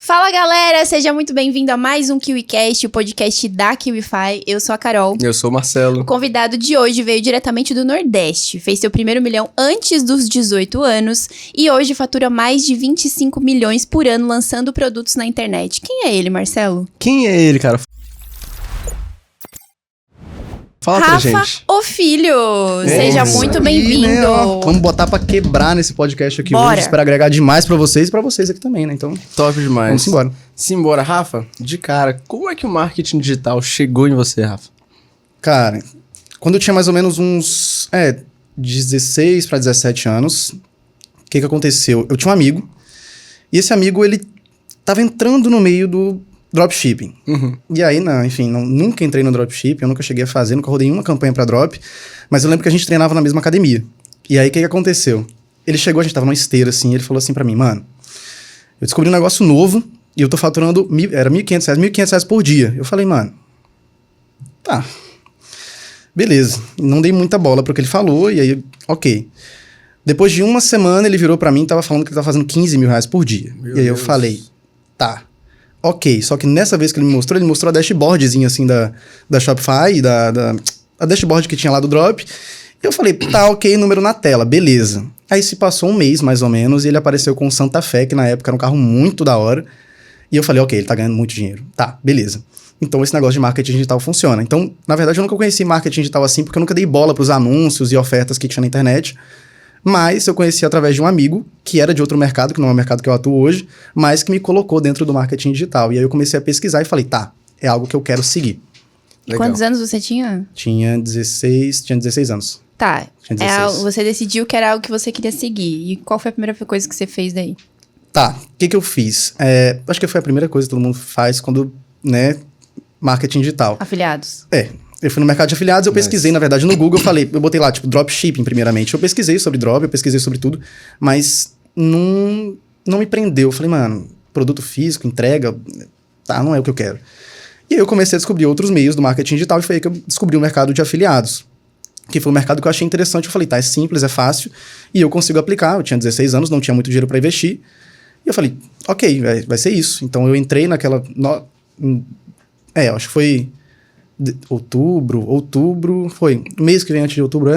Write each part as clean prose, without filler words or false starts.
Fala galera, seja muito bem-vindo a mais um KiwiCast, o podcast da KiwiFi. Eu sou a Carol. Eu sou o Marcelo. O convidado de hoje veio diretamente do Nordeste, fez seu primeiro milhão antes dos 18 anos e hoje fatura mais de 25 milhões por ano lançando produtos na internet. Quem é ele, Marcelo? Quem é ele, cara? Fala pra gente. Rafa, o filho! Seja muito bem-vindo! Né, vamos botar pra quebrar nesse podcast aqui Bora. hoje. Espero agregar demais pra vocês e pra vocês aqui também, né? Então, Top demais. vamos embora. Simbora, Rafa. De cara, como é que o marketing digital chegou em você, Rafa? Cara, quando eu tinha mais ou menos uns 16 pra 17 anos, o que aconteceu? Eu tinha um amigo, e esse amigo, ele tava entrando no meio do dropshipping. E aí, nunca entrei no dropshipping, eu nunca cheguei a fazer, nunca rodei uma campanha pra drop, mas eu lembro que a gente treinava na mesma academia. E aí, o que aconteceu? Ele chegou, a gente tava numa esteira, assim, ele falou assim pra mim, mano, eu descobri um negócio novo e eu tô faturando, era R$1.500 por dia. Eu falei, mano, tá, beleza. Não dei muita bola pro que ele falou, e aí, ok. Depois de uma semana, ele virou pra mim e tava falando que ele tava fazendo R$15 mil por dia. E aí eu falei, tá. Ok, só que nessa vez que ele mostrou a dashboardzinha assim da Shopify, a dashboard que tinha lá do Drop. E eu falei, tá, ok, número na tela, beleza. Aí se passou um mês, mais ou menos, e ele apareceu com o Santa Fé, que na época era um carro muito da hora. E eu falei, ok, ele tá ganhando muito dinheiro. Tá, beleza. Então esse negócio de marketing digital funciona. Então, na verdade, eu nunca conheci marketing digital assim, porque eu nunca dei bola pros anúncios e ofertas que tinha na internet. Mas eu conheci através de um amigo, que era de outro mercado, que não é o mercado que eu atuo hoje, mas que me colocou dentro do marketing digital. E aí eu comecei a pesquisar e falei, tá, é algo que eu quero seguir. E quantos anos você tinha? Tinha 16 anos. Tá, Tinha 16. você decidiu que era algo que você queria seguir. E qual foi a primeira coisa que você fez daí? Tá, o que eu fiz? Acho que foi a primeira coisa que todo mundo faz quando, marketing digital. Afiliados. Eu fui no mercado de afiliados, eu pesquisei, na verdade, no Google, eu botei lá, tipo, dropshipping primeiramente. Eu pesquisei sobre drop, eu pesquisei sobre tudo, mas não me prendeu. Eu falei, mano, produto físico, entrega, tá, não é o que eu quero. E aí eu comecei a descobrir outros meios do marketing digital e foi aí que eu descobri o mercado de afiliados, que foi um mercado que eu achei interessante. Eu falei, tá, é simples, é fácil, e eu consigo aplicar. Eu tinha 16 anos, não tinha muito dinheiro pra investir, e eu falei, ok, vai ser isso. Então eu entrei naquela... eu acho que foi... Outubro, foi. O mês que vem antes de outubro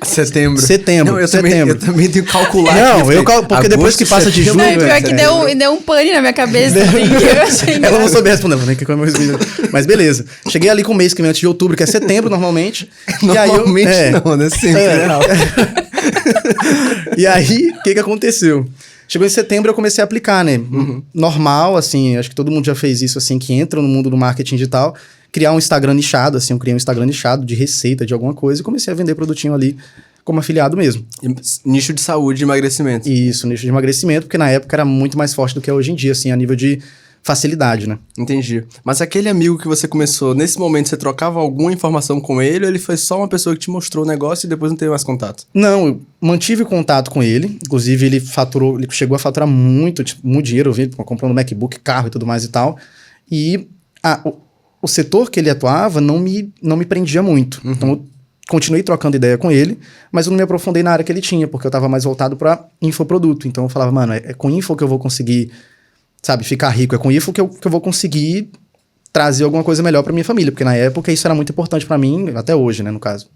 Setembro. Setembro. Não, eu também tenho que calcular. Porque depois que passa de julho... Não, pior que deu um pane na minha cabeça. Eu achei Ela não soube responder, nem que mas beleza. Cheguei ali com o mês que vem antes de outubro, que é setembro normalmente. Normalmente não, né? Sempre, E aí, o que aconteceu? Chegou em setembro, eu comecei a aplicar, né? Normal, assim, acho que todo mundo já fez isso, assim, que entra no mundo do marketing digital, criar um Instagram nichado, assim, eu criei um Instagram nichado de receita, de alguma coisa, e comecei a vender produtinho ali como afiliado mesmo. Nicho de saúde e emagrecimento. Isso, nicho de emagrecimento, porque na época era muito mais forte do que é hoje em dia, assim, a nível de facilidade, né? Entendi. Mas aquele amigo que você começou, nesse momento você trocava alguma informação com ele ou ele foi só uma pessoa que te mostrou o negócio e depois não teve mais contato? Não, eu mantive contato com ele. Inclusive, ele chegou a faturar muito dinheiro, eu vi, comprando MacBook, carro e tudo mais e tal. E o setor que ele atuava não me prendia muito. Então, eu continuei trocando ideia com ele, mas eu não me aprofundei na área que ele tinha, porque eu estava mais voltado para infoproduto. Então, eu falava, mano, é com info que eu vou conseguir... Sabe, ficar rico, é com isso que eu vou conseguir trazer alguma coisa melhor pra minha família, porque na época isso era muito importante pra mim, até hoje, né, no caso.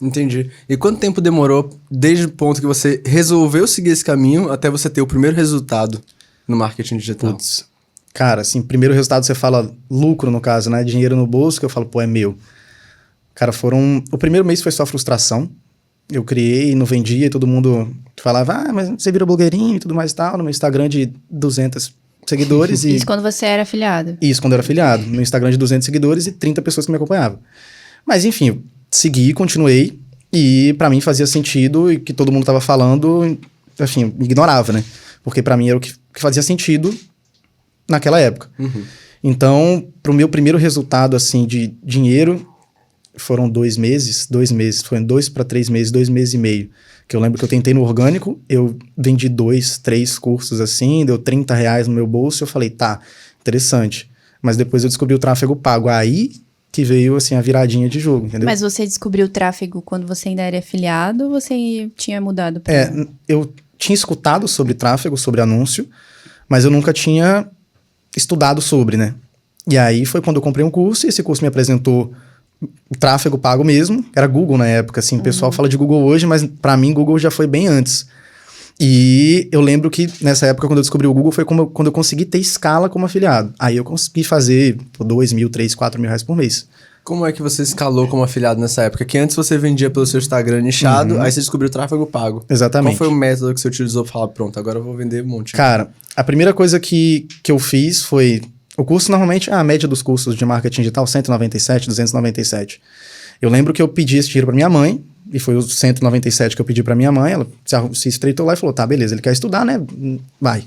Entendi. E quanto tempo demorou desde o ponto que você resolveu seguir esse caminho até você ter o primeiro resultado no marketing digital? Putz, cara, assim, primeiro resultado você fala lucro, no caso, né, dinheiro no bolso, que eu falo, pô, é meu. Cara, o primeiro mês foi só frustração. Eu criei, não vendia, e todo mundo falava, mas você virou blogueirinho e tudo mais e tal, no meu Instagram de 200 seguidores. Isso quando você era afiliado? Isso, quando eu era afiliado. No Instagram de 200 seguidores e 30 pessoas que me acompanhavam. Mas, enfim, eu segui, continuei. E pra mim fazia sentido e que todo mundo tava falando, enfim, me ignorava, né? Porque pra mim era o que fazia sentido naquela época. Então, pro meu primeiro resultado, assim, de dinheiro, foram 2 meses. Foram 2 para 3 meses, 2 meses e meio. Que eu lembro que eu tentei no orgânico, eu vendi 2, 3 cursos assim, deu R$30 no meu bolso, eu falei, tá, interessante. Mas depois eu descobri o tráfego pago. Aí que veio, assim, a viradinha de jogo, entendeu? Mas você descobriu o tráfego quando você ainda era afiliado ou você tinha mudado pra... Eu tinha escutado sobre tráfego, sobre anúncio, mas eu nunca tinha estudado sobre, né? E aí foi quando eu comprei um curso, e esse curso me apresentou o tráfego pago mesmo, era Google na época, assim, o pessoal fala de Google hoje, mas pra mim Google já foi bem antes. E eu lembro que nessa época, quando eu descobri o Google, foi quando eu consegui ter escala como afiliado. Aí eu consegui fazer 2 mil, 3, 4 mil reais por mês. Como é que você escalou como afiliado nessa época? Que antes você vendia pelo seu Instagram nichado, aí você descobriu o tráfego pago. Exatamente. Qual foi o método que você utilizou pra falar, pronto, agora eu vou vender um monte? Cara, a primeira coisa que eu fiz foi... O curso, normalmente, a média dos cursos de marketing digital, 197, 297. Eu lembro que eu pedi esse dinheiro pra minha mãe, e foi os 197 que eu pedi pra minha mãe, ela se estreitou lá e falou, tá, beleza, ele quer estudar, né? Vai.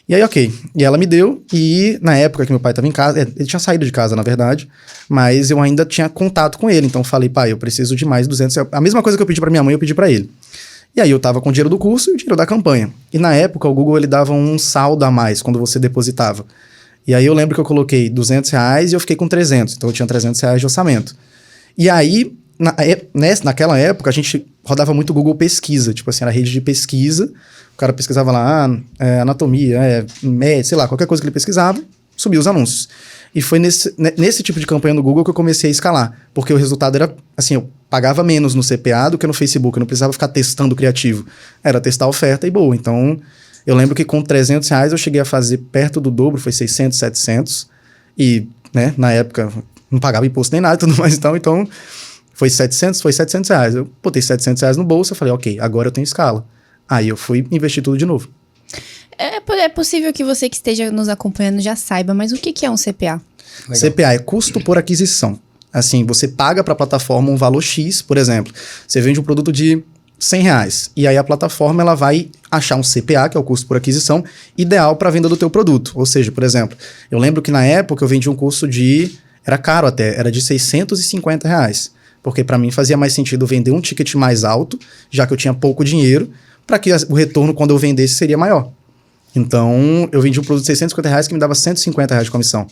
E aí, ok. E ela me deu, e na época que meu pai tava em casa, ele tinha saído de casa, na verdade, mas eu ainda tinha contato com ele, então eu falei, pai, eu preciso de mais 200 reais. A mesma coisa que eu pedi pra minha mãe, eu pedi pra ele. E aí eu tava com o dinheiro do curso e o dinheiro da campanha. E na época, o Google, ele dava um saldo a mais quando você depositava. E aí eu lembro que eu coloquei 200 reais e eu fiquei com 300, então eu tinha 300 reais de orçamento. E aí, naquela época, a gente rodava muito Google Pesquisa, tipo assim, era rede de pesquisa, o cara pesquisava lá, anatomia, sei lá, qualquer coisa que ele pesquisava, subia os anúncios. E foi nesse tipo de campanha no Google que eu comecei a escalar, porque o resultado era, assim, eu pagava menos no CPA do que no Facebook, eu não precisava ficar testando criativo, era testar a oferta e boa. Então, eu lembro que com 300 reais eu cheguei a fazer perto do dobro, foi 600, 700, e, né, na época não pagava imposto nem nada e tudo mais, então foi 700 reais. Eu botei 700 reais no bolso, eu falei, ok, agora eu tenho escala. Aí eu fui investir tudo de novo. É possível que você que esteja nos acompanhando já saiba, mas o que é um CPA? Legal. CPA é custo por aquisição. Assim, você paga para a plataforma um valor X, por exemplo. Você vende um produto de 100 reais. E aí a plataforma ela vai achar um CPA, que é o custo por aquisição, ideal para a venda do teu produto. Ou seja, por exemplo, eu lembro que na época eu vendi um curso era caro até, era de 650 reais. Porque para mim fazia mais sentido vender um ticket mais alto, já que eu tinha pouco dinheiro, para que o retorno quando eu vendesse seria maior. Então, eu vendi um produto de 650 reais que me dava 150 reais de comissão.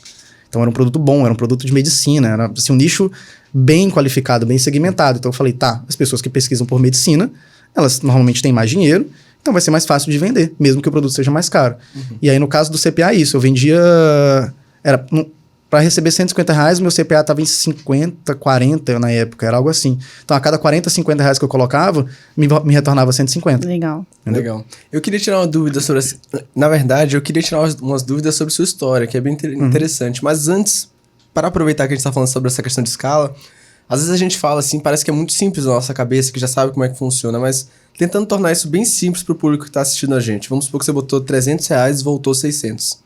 Então, era um produto bom, era um produto de medicina, era assim, um nicho bem qualificado, bem segmentado. Então, eu falei, tá, as pessoas que pesquisam por medicina, elas normalmente têm mais dinheiro, então vai ser mais fácil de vender, mesmo que o produto seja mais caro. E aí, no caso do CPA, isso, eu vendia... Para receber 150 reais, meu CPA estava em 50, 40 na época, era algo assim. Então, a cada 40, 50 reais que eu colocava, me retornava 150. Legal. Entendeu? Legal. Eu queria tirar uma dúvida sobre... Na verdade, eu queria tirar umas dúvidas sobre sua história, que é bem interessante. Mas antes, para aproveitar que a gente está falando sobre essa questão de escala, às vezes a gente fala assim, parece que é muito simples na nossa cabeça, que já sabe como é que funciona, mas tentando tornar isso bem simples para o público que está assistindo a gente. Vamos supor que você botou 300 reais e voltou 600.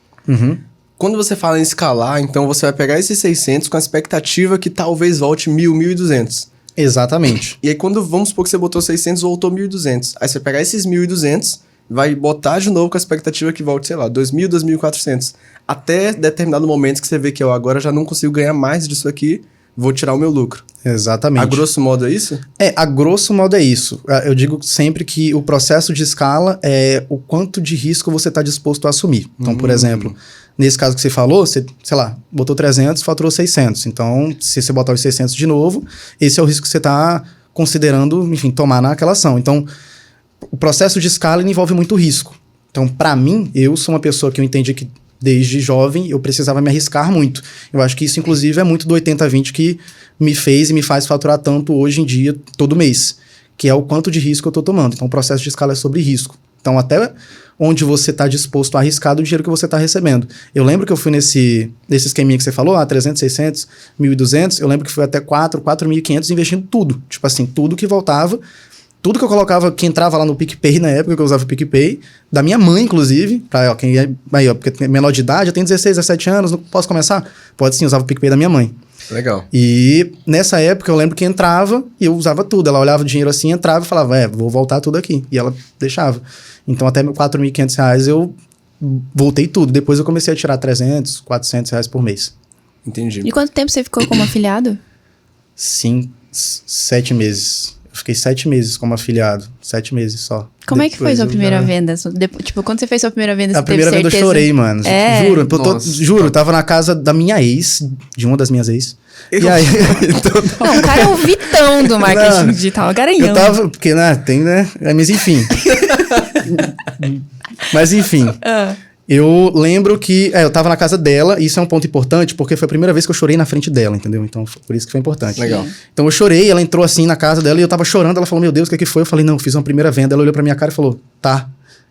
Quando você fala em escalar, então você vai pegar esses 600 com a expectativa que talvez volte 1.000, 1.200. Exatamente. E aí vamos supor que você botou 600 e voltou 1.200. Aí você vai pegar esses 1.200, vai botar de novo com a expectativa que volte, sei lá, 2.000, 2.400. Até determinado momento que você vê que eu agora já não consigo ganhar mais disso aqui, vou tirar o meu lucro. Exatamente. A grosso modo é isso? A grosso modo é isso. Eu digo sempre que o processo de escala é o quanto de risco você está disposto a assumir. Então, por exemplo, nesse caso que você falou, você, sei lá, botou 300, faturou 600. Então, se você botar os 600 de novo, esse é o risco que você está considerando, enfim, tomar naquela ação. Então, o processo de escala envolve muito risco. Então, para mim, eu sou uma pessoa que eu entendi que desde jovem eu precisava me arriscar muito. Eu acho que isso, inclusive, é muito do 80-20 que me fez e me faz faturar tanto hoje em dia, todo mês, que é o quanto de risco eu estou tomando. Então, o processo de escala é sobre risco. Então, até onde você está disposto a arriscar do dinheiro que você está recebendo. Eu lembro que eu fui nesse esqueminha que você falou, 300, 600, 1.200, eu lembro que fui até 4.500 investindo tudo. Tipo assim, tudo que voltava, tudo que eu colocava, que entrava lá no PicPay na época que eu usava o PicPay, da minha mãe, inclusive, pra, quem é aí, ó, porque é menor de idade, eu tenho 16, 17 anos, não posso começar? Pode sim, eu usava o PicPay da minha mãe. Legal. E nessa época eu lembro que entrava e eu usava tudo. Ela olhava o dinheiro assim, entrava e falava, vou voltar tudo aqui. E ela deixava. Então até R$4.500 reais eu voltei tudo. Depois eu comecei a tirar 300, 400 reais por mês. Entendi. E quanto tempo você ficou como afiliado? 7 meses. Eu fiquei 7 meses como afiliado. 7 meses só. Como é que foi Depois sua eu primeira já- venda? Tipo, quando você fez sua primeira venda, você A primeira teve vez eu certeza? chorei, mano. É? Juro, Nossa. juro, eu tava na casa da minha ex, de uma das minhas ex. E aí, Não, o cara é o Vitão do marketing Não, digital, o garanhão. eu tava, porque, né, tem, né? Mas enfim. Mas enfim. Eu lembro que... eu tava na casa dela, e isso é um ponto importante, porque foi a primeira vez que eu chorei na frente dela, entendeu? Então, por isso que foi importante. Legal. Então, eu chorei, ela entrou assim na casa dela, e eu tava chorando, ela falou, meu Deus, o que que foi? Eu falei, não, fiz uma primeira venda. Ela olhou pra minha cara e falou, tá.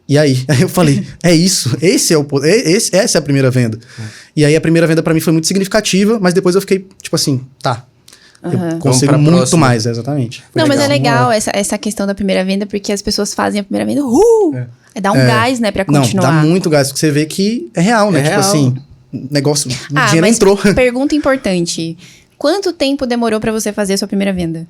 E aí? Aí eu falei, é isso, essa é a primeira venda. E aí, a primeira venda pra mim foi muito significativa, mas depois eu fiquei, tipo assim, tá. Eu consigo muito próxima. mais, exatamente. Não, mas é legal. legal essa questão da primeira venda, porque as pessoas fazem a primeira venda, dá um gás, né, pra Não, continuar. dá muito gás, porque você vê que é real, né? É tipo real. assim, negócio, o dinheiro mas entrou. pergunta importante. Quanto tempo demorou pra você fazer a sua primeira venda?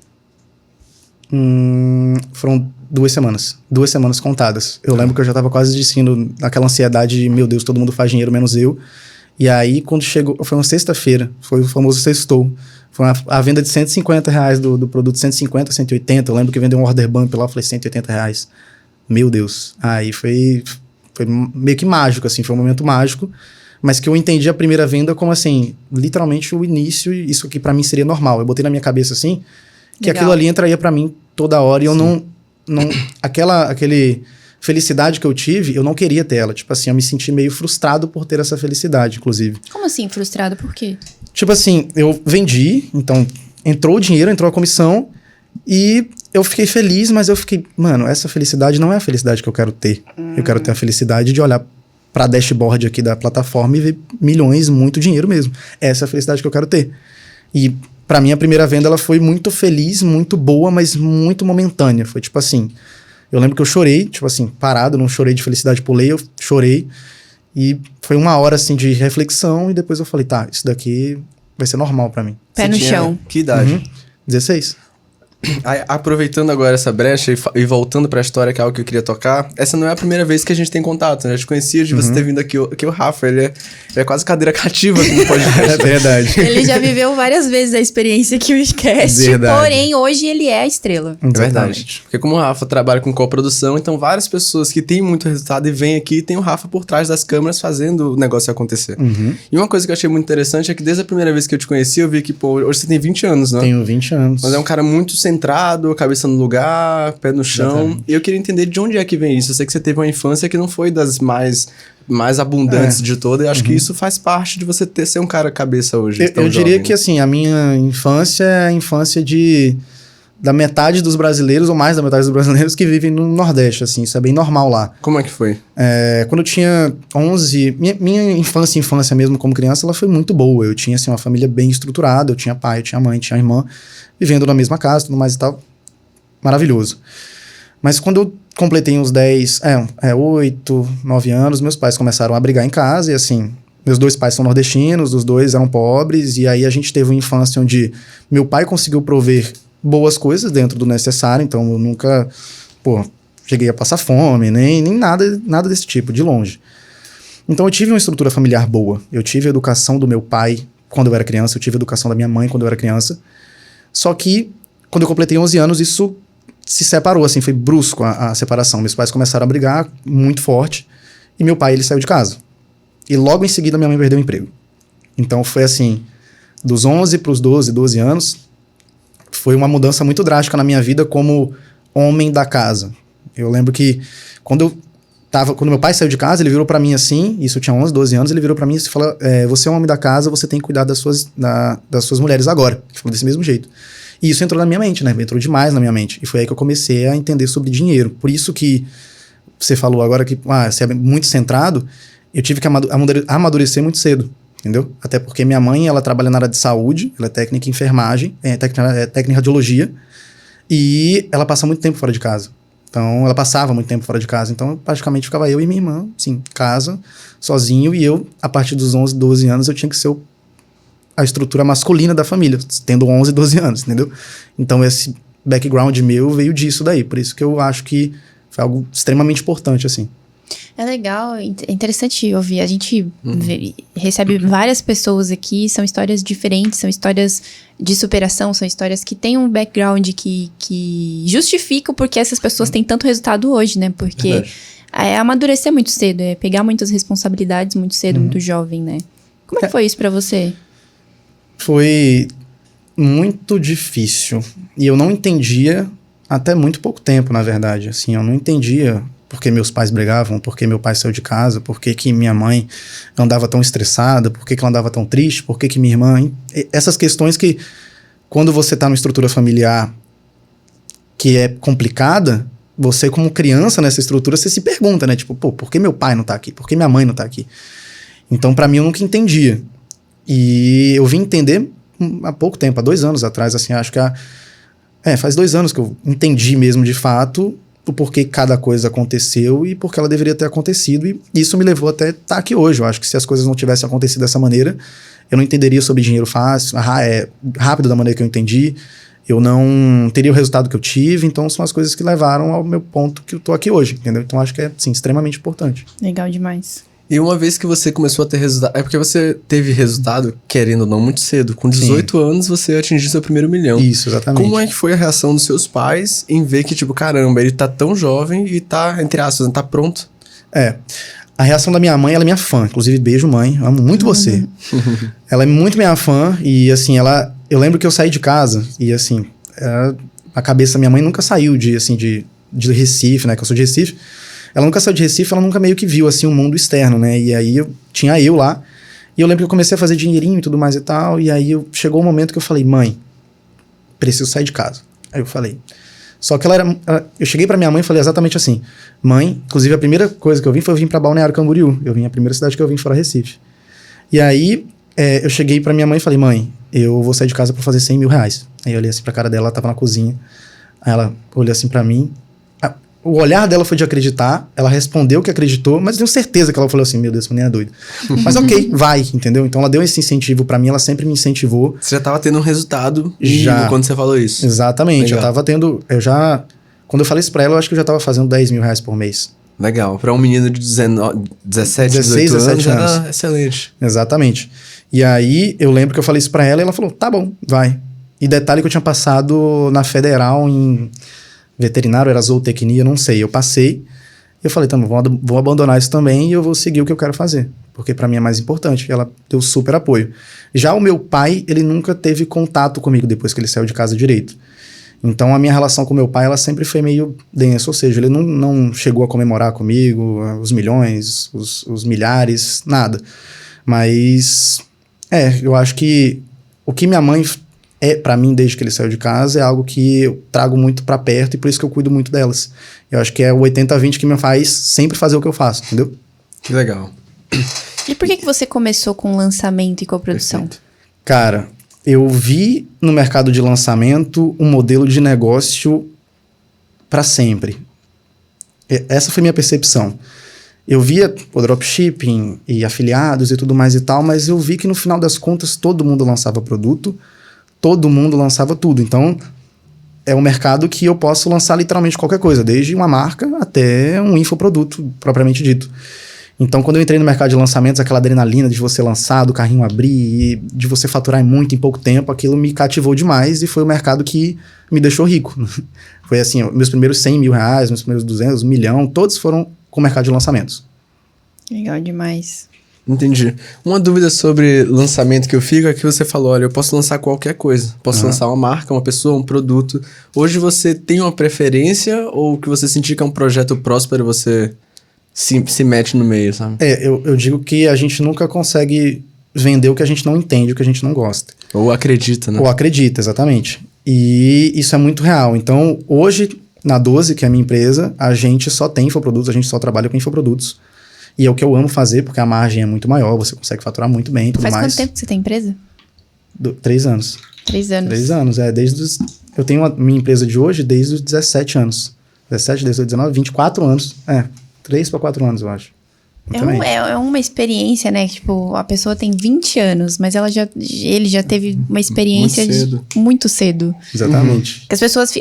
Foram 2 semanas. 2 semanas contadas. Eu lembro que eu já tava quase desistindo naquela ansiedade de, meu Deus, todo mundo faz dinheiro, menos eu. E aí, quando chegou... Foi uma sexta-feira. Foi o famoso sextou. Foi a venda de R$150 do produto, 150, 180. Eu lembro que vendeu um order bump lá, eu falei, R$180. Meu Deus. Aí foi meio que mágico, assim. Foi um momento mágico. Mas que eu entendi a primeira venda como, assim, literalmente o início. Isso aqui pra mim seria normal. Eu botei na minha cabeça, assim, que Legal. aquilo ali entraria pra mim toda hora. E eu não aquele felicidade que eu tive, eu não queria ter ela. Tipo assim, eu me senti meio frustrado por ter essa felicidade, inclusive. Como assim, frustrado? Por quê? Tipo assim, eu vendi, então entrou o dinheiro, entrou a comissão e eu fiquei feliz, mas eu fiquei, mano, essa felicidade não é a felicidade que eu quero ter. Eu quero ter a felicidade de olhar pra dashboard aqui da plataforma e ver milhões, muito dinheiro mesmo. Essa é a felicidade que eu quero ter. E pra mim a primeira venda ela foi muito feliz, muito boa, mas muito momentânea. Foi tipo assim, eu lembro que eu chorei, tipo assim, parado, não chorei de felicidade, pulei, eu chorei. E foi 1 hora, assim, de reflexão. E depois eu falei, tá, isso daqui vai ser normal pra mim. Pé Você no tinha chão. Que idade? 16. Aí, aproveitando agora essa brecha e voltando pra história, que é algo que eu queria tocar, essa não é a primeira vez que a gente tem contato, né? Eu te conhecia de você ter vindo aqui, o Rafa, ele é quase cadeira cativa aqui no podcast. É verdade. Ele já viveu várias vezes a experiência que o esquece, Verdade. porém hoje ele é a estrela. É verdade. Porque como o Rafa trabalha com coprodução, então várias pessoas que têm muito resultado e vêm aqui, tem o Rafa por trás das câmeras fazendo o negócio acontecer. E uma coisa que eu achei muito interessante é que desde a primeira vez que eu te conheci, eu vi que, pô, hoje você tem 20 anos, né? Tenho 20 anos. Mas é um cara muito centrado, cabeça no lugar, pé no chão. Exatamente. E eu queria entender de onde é que vem isso. Eu sei que você teve uma infância que não foi das mais abundantes de todas. E acho que isso faz parte de você ser um cara cabeça hoje. Eu diria que, assim, a minha infância é a infância da metade dos brasileiros, ou mais da metade dos brasileiros que vivem no Nordeste, assim. Isso é bem normal lá. Como é que foi? Quando eu tinha 11... Minha infância mesmo como criança, ela foi muito boa. Eu tinha, assim, uma família bem estruturada. Eu tinha pai, eu tinha mãe, tinha irmã. Vivendo na mesma casa, tudo mais e tal. Maravilhoso. Mas quando eu completei uns 8, 9 anos, meus pais começaram a brigar em casa. E assim, meus 2 pais são nordestinos, os 2 eram pobres. E aí a gente teve uma infância onde meu pai conseguiu prover boas coisas dentro do necessário. Então eu nunca, cheguei a passar fome, nem nada desse tipo, de longe. Então eu tive uma estrutura familiar boa. Eu tive a educação do meu pai quando eu era criança. Eu tive a educação da minha mãe quando eu era criança. Só que, quando eu completei 11 anos, isso se separou, assim, foi brusco a separação. Meus pais começaram a brigar muito forte, e meu pai, ele saiu de casa. E logo em seguida, minha mãe perdeu o emprego. Então, foi assim, dos 11 para os 12 anos, foi uma mudança muito drástica na minha vida como homem da casa. Eu lembro que, quando meu pai saiu de casa, ele virou pra mim assim, isso eu tinha 11, 12 anos, ele virou pra mim e falou, você é um homem da casa, você tem que cuidar das suas mulheres agora. Ele falou desse mesmo jeito. E isso entrou na minha mente, né? Entrou demais na minha mente. E foi aí que eu comecei a entender sobre dinheiro. Por isso que você falou agora que você é muito centrado, eu tive que amadurecer muito cedo, entendeu? Até porque minha mãe, ela trabalha na área de saúde, ela é técnica em enfermagem, técnica em radiologia, e ela passa muito tempo fora de casa. Então, ela passava muito tempo fora de casa. Então, praticamente ficava eu e minha irmã, assim, casa, sozinho. E eu, a partir dos 11, 12 anos, eu tinha que ser a estrutura masculina da família, tendo 11, 12 anos, entendeu? Então, esse background meu veio disso daí. Por isso que eu acho que foi algo extremamente importante, assim. É legal, é interessante ouvir. A gente recebe várias pessoas aqui, são histórias diferentes, são histórias de superação, são histórias que têm um background que justifica o porquê essas pessoas têm tanto resultado hoje, né? Porque é amadurecer muito cedo, é pegar muitas responsabilidades muito cedo, muito jovem, né? Como é que foi isso pra você? Foi muito difícil. E eu não entendia até muito pouco tempo, na verdade. Assim, eu não entendia por que meus pais brigavam, por que meu pai saiu de casa, por que minha mãe andava tão estressada, por que ela andava tão triste, por que minha irmã... Essas questões que, quando você tá numa estrutura familiar que é complicada, você como criança nessa estrutura, você se pergunta, né? Tipo, pô, por que meu pai não tá aqui? Por que minha mãe não tá aqui? Então, pra mim, eu nunca entendia. E eu vim entender há pouco tempo, há 2 anos atrás, assim, acho que faz 2 anos que eu entendi mesmo de fato o porquê cada coisa aconteceu e porque ela deveria ter acontecido, e isso me levou até estar aqui hoje. Eu acho que se as coisas não tivessem acontecido dessa maneira, eu não entenderia sobre dinheiro fácil, rápido da maneira que eu entendi, eu não teria o resultado que eu tive. Então são as coisas que levaram ao meu ponto que eu tô aqui hoje, entendeu? Então acho que é, sim, extremamente importante. Legal demais. E uma vez que você começou a ter resultado... É porque você teve resultado, querendo ou não, muito cedo. Com 18 anos, você atingiu seu primeiro 1 milhão. Isso, exatamente. Como é que foi a reação dos seus pais em ver que, tipo, caramba, ele tá tão jovem e tá, entre aspas, tá pronto? A reação da minha mãe, ela é minha fã. Inclusive, beijo, mãe. Eu amo muito você. Ela é muito minha fã. E, assim, eu lembro que eu saí de casa e, assim, a cabeça da minha mãe nunca saiu de Recife, né? Que eu sou de Recife. Ela nunca saiu de Recife, ela nunca meio que viu, assim, o mundo externo, né? E aí, tinha eu lá, e eu lembro que eu comecei a fazer dinheirinho e tudo mais e tal, e aí chegou um momento que eu falei, mãe, preciso sair de casa. Aí eu falei. Só que eu cheguei pra minha mãe e falei exatamente assim, mãe, inclusive a primeira coisa que eu vim foi eu vim pra Balneário Camboriú. Eu vim, a primeira cidade que eu vim fora Recife. E aí, eu cheguei pra minha mãe e falei, mãe, eu vou sair de casa pra fazer 100 mil reais. Aí eu olhei assim pra cara dela, ela tava na cozinha, aí ela olhou assim pra mim. O olhar dela foi de acreditar, ela respondeu que acreditou, mas tenho certeza que ela falou assim, meu Deus, essa menina é doida. Mas ok, vai, entendeu? Então ela deu esse incentivo pra mim, ela sempre me incentivou. Você já tava tendo um resultado já quando você falou isso. Exatamente, legal. Quando eu falei isso pra ela, eu acho que eu já tava fazendo 10 mil reais por mês. Legal, pra um menino de 17, 18 anos, era excelente. Exatamente. E aí, eu lembro que eu falei isso pra ela e ela falou, tá bom, vai. E detalhe que eu tinha passado na Federal em... veterinário, era zootecnia, não sei. Eu passei, eu falei, então, vou abandonar isso também e eu vou seguir o que eu quero fazer, porque pra mim é mais importante. Ela deu super apoio. Já o meu pai, ele nunca teve contato comigo depois que ele saiu de casa direito. Então a minha relação com meu pai, ela sempre foi meio densa, ou seja, ele não chegou a comemorar comigo os milhões, os milhares, nada. Mas, eu acho que o que minha mãe... pra mim, desde que ele saiu de casa, é algo que eu trago muito pra perto e por isso que eu cuido muito delas. Eu acho que é o 80-20 que me faz sempre fazer o que eu faço, entendeu? Que legal. E por que você começou com lançamento e coprodução? Perfeito. Cara, eu vi no mercado de lançamento um modelo de negócio pra sempre. Essa foi minha percepção. Eu via o dropshipping e afiliados e tudo mais e tal, mas eu vi que no final das contas todo mundo lançava produto, todo mundo lançava tudo. Então, é um mercado que eu posso lançar literalmente qualquer coisa, desde uma marca até um infoproduto, propriamente dito. Então, quando eu entrei no mercado de lançamentos, aquela adrenalina de você lançar, do carrinho abrir, e de você faturar muito em pouco tempo, aquilo me cativou demais e foi o mercado que me deixou rico. Foi assim, meus primeiros 100 mil reais, meus primeiros 200, 1 milhão, todos foram com o mercado de lançamentos. Legal demais. Entendi. Uma dúvida sobre lançamento que eu fico é que você falou, olha, eu posso lançar qualquer coisa. Posso lançar uma marca, uma pessoa, um produto. Hoje você tem uma preferência ou que você sentir que é um projeto próspero você se mete no meio, sabe? Eu digo que a gente nunca consegue vender o que a gente não entende, o que a gente não gosta. Ou acredita, né? Ou acredita, exatamente. E isso é muito real. Então, hoje, na 12, que é a minha empresa, a gente só tem infoprodutos, a gente só trabalha com infoprodutos. E é o que eu amo fazer, porque a margem é muito maior, você consegue faturar muito bem e tudo mais. Faz quanto tempo que você tem empresa? 3 anos. 3 anos. 3 anos, eu tenho a minha empresa de hoje desde os 17 anos. 17, 18, 19, 24 anos. 3 para 4 anos, eu acho. É uma experiência, né? Tipo, a pessoa tem 20 anos, mas ele já teve uma experiência muito cedo. Exatamente. Que as pessoas...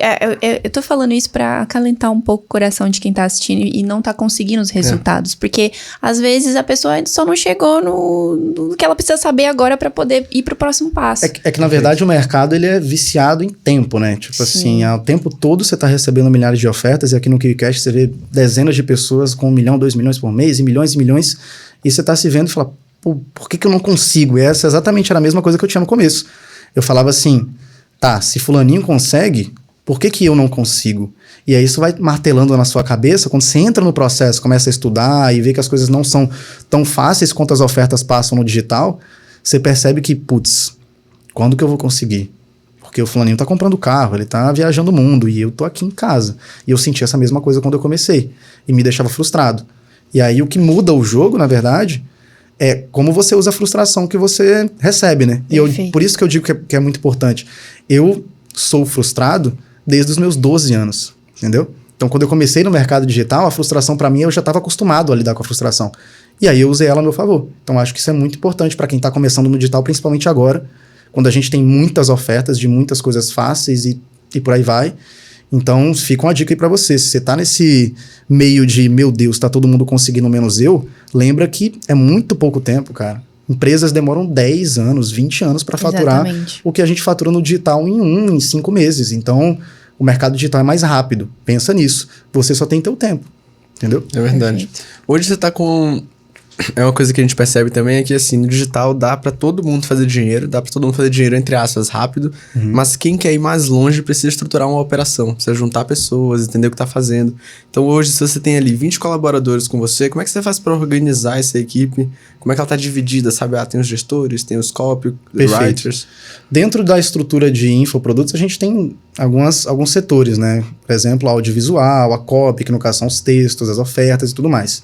Eu tô falando isso pra acalentar um pouco o coração de quem tá assistindo e não tá conseguindo os resultados. Porque, às vezes, a pessoa só não chegou no que ela precisa saber agora pra poder ir pro próximo passo. É que na verdade, o mercado, ele é viciado em tempo, né? Tipo assim, ao tempo todo você tá recebendo milhares de ofertas e aqui no KiwiCast você vê dezenas de pessoas com 1 milhão, 2 milhões por mês e milhões, e você tá se vendo e fala, pô, por que eu não consigo? E essa exatamente era a mesma coisa que eu tinha no começo. Eu falava assim, tá, se fulaninho consegue, Por que que eu não consigo? E aí isso vai martelando na sua cabeça, quando você entra no processo, começa a estudar e vê que as coisas não são tão fáceis quanto as ofertas passam no digital, você percebe que, putz, quando que eu vou conseguir? Porque o fulaninho tá comprando carro, ele tá viajando o mundo e eu tô aqui em casa. E eu senti essa mesma coisa quando eu comecei e me deixava frustrado. E aí o que muda o jogo, na verdade, é como você usa a frustração que você recebe, né? E por isso que eu digo que é muito importante. Eu sou frustrado desde os meus 12 anos, entendeu? Então, quando eu comecei no mercado digital, a frustração para mim, eu já estava acostumado a lidar com a frustração. E aí eu usei ela a meu favor. Então, acho que isso é muito importante para quem está começando no digital, principalmente agora, quando a gente tem muitas ofertas de muitas coisas fáceis e por aí vai. Então, fica uma dica aí para você. Se você tá nesse meio de, meu Deus, tá todo mundo conseguindo menos eu, lembra que é muito pouco tempo, cara. Empresas demoram 10 anos, 20 anos para faturar o que a gente fatura no digital em 5 meses. Então, o mercado digital é mais rápido. Pensa nisso. Você só tem teu tempo. Entendeu? É verdade. Perfeito. Hoje você tá com... É uma coisa que a gente percebe também, é que assim, no digital dá pra todo mundo fazer dinheiro, dá pra todo mundo fazer dinheiro, entre aspas, rápido, mas quem quer ir mais longe precisa estruturar uma operação, precisa juntar pessoas, entender o que tá fazendo. Então hoje, se você tem ali 20 colaboradores com você, como é que você faz pra organizar essa equipe? Como é que ela tá dividida, sabe? Tem os gestores, tem os copy, writers. Dentro da estrutura de infoprodutos, a gente tem alguns setores, né? Por exemplo, audiovisual, a copy, que no caso são os textos, as ofertas e tudo mais.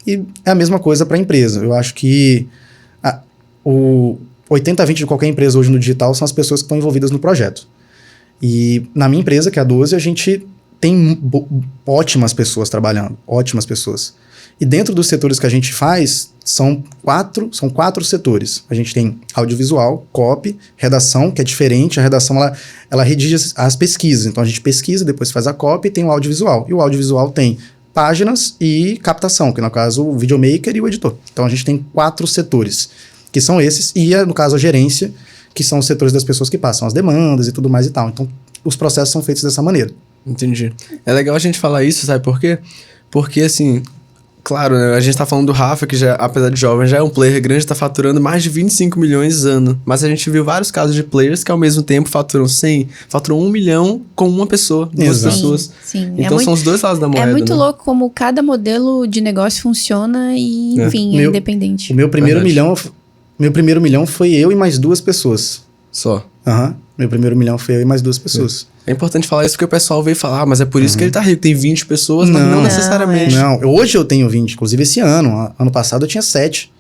E é a mesma coisa para a empresa. Eu acho que o 80-20 de qualquer empresa hoje no digital são as pessoas que estão envolvidas no projeto. E na minha empresa, que é a 12, a gente tem ótimas pessoas trabalhando, ótimas pessoas. E dentro dos setores que a gente faz, são quatro setores. A gente tem audiovisual, copy, redação, que é diferente. A redação, ela redige as pesquisas. Então, a gente pesquisa, depois faz a copy e tem o audiovisual. E o audiovisual tem páginas e captação, que no caso o videomaker e o editor. Então a gente tem 4 setores, que são esses, e no caso a gerência, que são os setores das pessoas que passam as demandas e tudo mais e tal. Então os processos são feitos dessa maneira. Entendi. É legal a gente falar isso, sabe por quê? Porque assim, claro, né, a gente tá falando do Rafa, que já, apesar de jovem, já é um player grande, tá faturando mais de 25 milhões ano. Mas a gente viu vários casos de players que ao mesmo tempo faturam 1 milhão com uma pessoa, duas pessoas. Sim. Então são os dois lados da moeda. É muito né? louco como cada modelo de negócio funciona e, enfim, é independente. O meu primeiro milhão foi eu e mais 2 pessoas. Só. Meu primeiro milhão foi eu e mais 2 pessoas. É importante falar isso porque o pessoal veio falar, mas é por isso que ele tá rico. Tem 20 pessoas, mas não necessariamente. Não, hoje eu tenho 20. Inclusive esse ano. Ano passado eu tinha 7.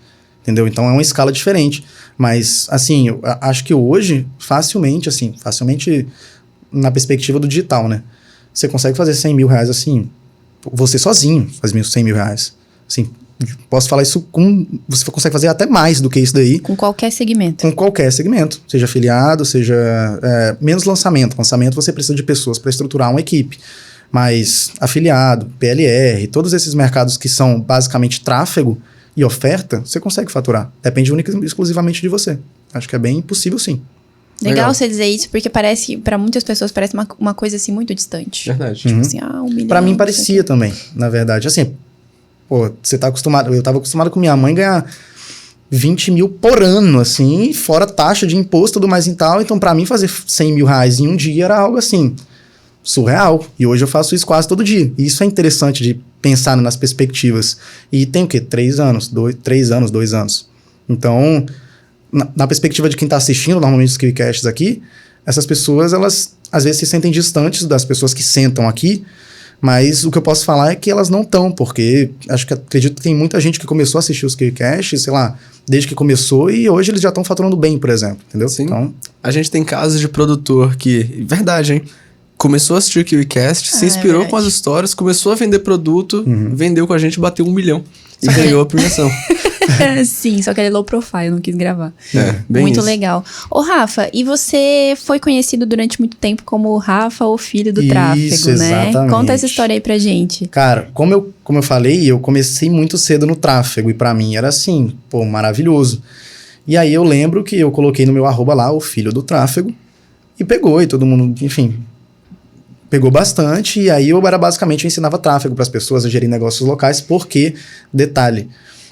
Entendeu? Então é uma escala diferente. Mas, assim, eu acho que hoje, facilmente, na perspectiva do digital, né? Você consegue fazer 100 mil reais, assim, você sozinho faz 100 mil reais. Assim, posso falar isso você consegue fazer até mais do que isso daí. Com qualquer segmento. Com qualquer segmento. Seja afiliado, seja... menos lançamento. Lançamento você precisa de pessoas para estruturar uma equipe. Mas afiliado, PLR, todos esses mercados que são basicamente tráfego e oferta, você consegue faturar. Depende única e exclusivamente de você. Acho que é bem possível, sim. Legal você dizer isso, porque parece, para muitas pessoas, parece uma coisa assim muito distante. Verdade. Tipo assim, 1 milhão. Pra mim parecia também, na verdade. Assim, pô, você tá acostumado... Eu tava acostumado com minha mãe ganhar 20 mil por ano, assim, fora taxa de imposto e tudo mais e tal. Então, pra mim, fazer 100 mil reais em um dia era algo, assim, surreal. E hoje eu faço isso quase todo dia. E isso é interessante de pensar nas perspectivas. E tem o quê? 3 anos, 2 anos. Então... Na perspectiva de quem está assistindo, normalmente os KiwiCasts aqui, essas pessoas, elas às vezes se sentem distantes das pessoas que sentam aqui, mas o que eu posso falar é que elas não estão, porque acredito que tem muita gente que começou a assistir os KiwiCasts, sei lá, desde que começou, e hoje eles já estão faturando bem, por exemplo, entendeu? Sim. Então, a gente tem casos de produtor que, verdade, hein? Começou a assistir o KiwiCast, se inspirou com as histórias, começou a vender produto, vendeu com a gente, bateu 1 milhão e ganhou a premiação. Sim, só que ele é low profile, não quis gravar. Bem muito isso. legal. Ô, Rafa, e você foi conhecido durante muito tempo como o Rafa, o filho do tráfego, né? Exatamente. Conta essa história aí pra gente. Cara, como eu falei, eu comecei muito cedo no tráfego, e pra mim era assim, pô, maravilhoso. E aí eu lembro que eu coloquei no meu @ lá, o filho do tráfego, e pegou, e todo mundo, enfim... Pegou bastante, e aí eu ensinava tráfego para as pessoas a gerir negócios locais, porque, detalhe,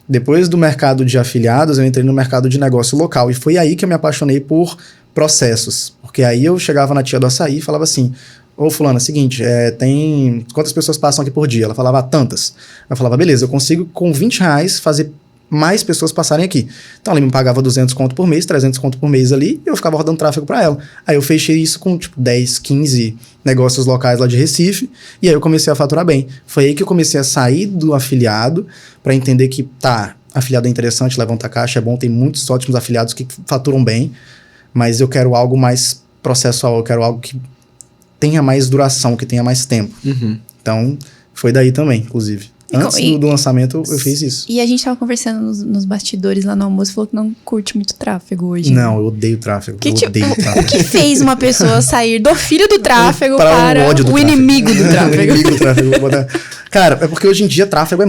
depois do mercado de afiliados, eu entrei no mercado de negócio local, e foi aí que eu me apaixonei por processos, porque aí eu chegava na tia do açaí e falava assim, Ô, fulana, seguinte, tem... Quantas pessoas passam aqui por dia? Ela falava, tantas. Eu falava, beleza, eu consigo com R$20 fazer mais pessoas passarem aqui. Então, ela me pagava 200 conto por mês, 300 conto por mês ali, e eu ficava rodando tráfego pra ela. Aí eu fechei isso com, 10, 15 negócios locais lá de Recife, e aí eu comecei a faturar bem. Foi aí que eu comecei a sair do afiliado pra entender que, afiliado é interessante, levanta caixa, é bom, tem muitos ótimos afiliados que faturam bem, mas eu quero algo mais processual, eu quero algo que tenha mais duração, que tenha mais tempo. Então, foi daí também, inclusive. Antes do lançamento, eu fiz isso. E a gente tava conversando nos bastidores lá no almoço, falou que não curte muito tráfego hoje. Não, eu odeio tráfego. O que fez uma pessoa sair do filho do tráfego para o ódio do inimigo do tráfego? Inimigo do tráfego. Cara, é porque hoje em dia tráfego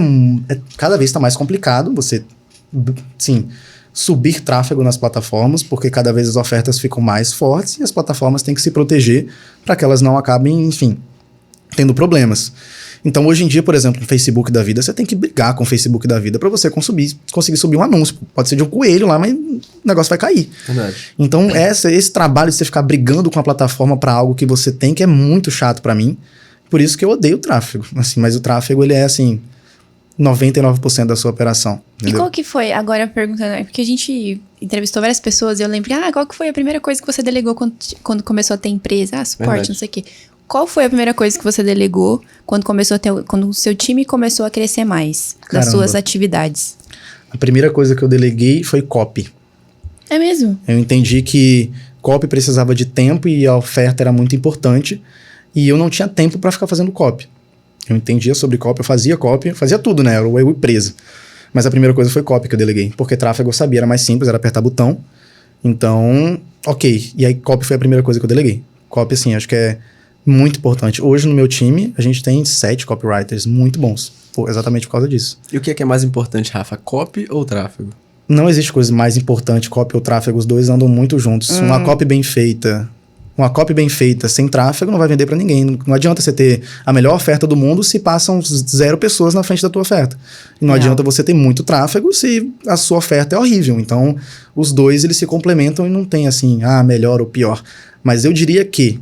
cada vez tá mais complicado. Você, sim, subir tráfego nas plataformas, porque cada vez as ofertas ficam mais fortes e as plataformas têm que se proteger para que elas não acabem, enfim, tendo problemas. Então, hoje em dia, por exemplo, no Facebook da vida, você tem que brigar com o Facebook da vida para você conseguir subir um anúncio. Pode ser de um coelho lá, mas o negócio vai cair. Verdade. Então, esse trabalho de você ficar brigando com a plataforma para algo que você tem, que é muito chato para mim. Por isso que eu odeio o tráfego. Assim, mas o tráfego, ele é, assim, 99% da sua operação. Entendeu? E qual que foi, agora perguntando, porque a gente entrevistou várias pessoas e eu lembro, qual que foi a primeira coisa que você delegou quando começou a ter empresa? Suporte, verdade, não sei o quê. Qual foi a primeira coisa que você delegou quando o seu time começou a crescer mais das suas atividades? A primeira coisa que eu deleguei foi copy. É mesmo? Eu entendi que copy precisava de tempo e a oferta era muito importante e eu não tinha tempo para ficar fazendo copy. Eu entendia sobre copy, eu fazia tudo, né? Era eu empresa. Mas a primeira coisa foi copy que eu deleguei, porque tráfego eu sabia, era mais simples, era apertar botão. Então, ok. E aí copy foi a primeira coisa que eu deleguei. Copy, assim, acho que é muito importante. Hoje no meu time, a gente tem 7 copywriters muito bons, exatamente por causa disso. E o que é mais importante, Rafa? Copy ou tráfego? Não existe coisa mais importante, copy ou tráfego, os dois andam muito juntos. Uma copy bem feita sem tráfego não vai vender para ninguém. Não adianta você ter a melhor oferta do mundo se passam 0 pessoas na frente da tua oferta. E não adianta você ter muito tráfego se a sua oferta é horrível. Então, os dois eles se complementam e não tem assim, melhor ou pior. Mas eu diria que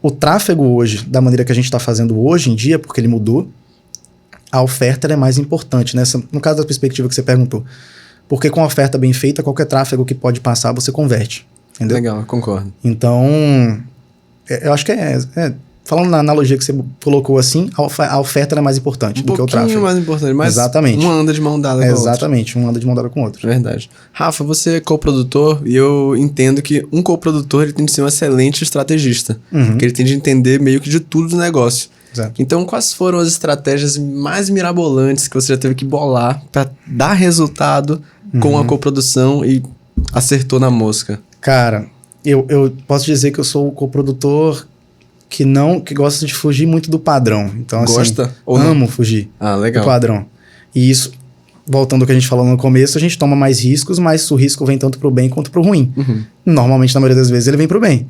o tráfego hoje, da maneira que a gente está fazendo hoje em dia, porque ele mudou, a oferta é mais importante, no caso da perspectiva que você perguntou. Porque com a oferta bem feita, qualquer tráfego que pode passar, você converte. Entendeu? Legal, concordo. Então, eu acho que falando na analogia que você colocou assim, a oferta é mais importante do que o tráfego. Mais importante, mas exatamente. Uma anda de mão dada com a outra. Exatamente, uma anda de mão dada com a outra. Verdade. Rafa, você é coprodutor e eu entendo que um coprodutor ele tem de ser um excelente estrategista. Porque ele tem de entender meio que de tudo do negócio. Exato. Então, quais foram as estratégias mais mirabolantes que você já teve que bolar para dar resultado com a coprodução e acertou na mosca? Cara, eu posso dizer que eu sou o coprodutor que gosta de fugir muito do padrão. Então, assim, gosta ou amo não? fugir legal. do padrão. E isso, voltando ao que a gente falou no começo, a gente toma mais riscos, mas o risco vem tanto pro bem quanto pro ruim. Normalmente, na maioria das vezes, ele vem pro bem.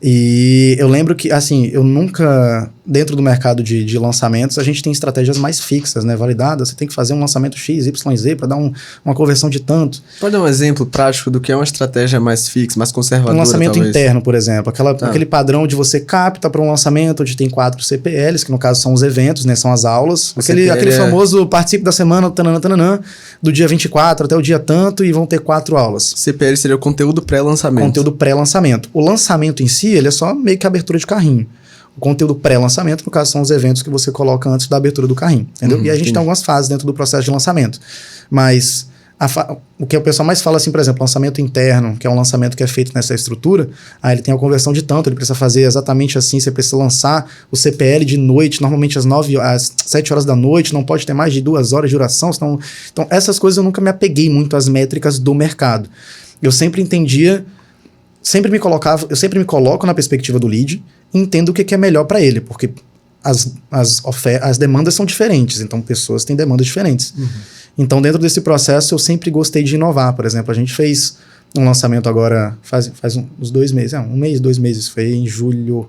E eu lembro que, assim, eu nunca... Dentro do mercado de lançamentos, a gente tem estratégias mais fixas, né? Validadas. Você tem que fazer um lançamento X, Y, Z para dar uma conversão de tanto. Pode dar um exemplo prático do que é uma estratégia mais fixa, mais conservadora, um lançamento talvez? Interno, por exemplo. Aquele padrão de você capta para um lançamento onde tem 4 CPLs, que no caso são os eventos, né? São as aulas. Aquele famoso participe da semana, tananã, do dia 24 até o dia tanto, e vão ter 4 aulas. CPL seria o conteúdo pré-lançamento. Conteúdo pré-lançamento. O lançamento em si, ele é só meio que abertura de carrinho. O conteúdo pré-lançamento, no caso, são os eventos que você coloca antes da abertura do carrinho, entendeu? E a gente tem algumas fases dentro do processo de lançamento. Mas o que o pessoal mais fala, assim, por exemplo, lançamento interno, que é um lançamento que é feito nessa estrutura, ele tem a conversão de tanto, ele precisa fazer exatamente assim, você precisa lançar o CPL de noite, normalmente às 7 horas da noite, não pode ter mais de 2 horas de duração, senão... Então, essas coisas eu nunca me apeguei muito às métricas do mercado. Eu sempre entendia... Eu sempre me coloco na perspectiva do lead e entendo o que é melhor para ele, porque as demandas são diferentes, então pessoas têm demandas diferentes. Então, dentro desse processo, eu sempre gostei de inovar. Por exemplo, a gente fez um lançamento agora, faz uns 2 meses, 1 mês, 2 meses, foi em julho.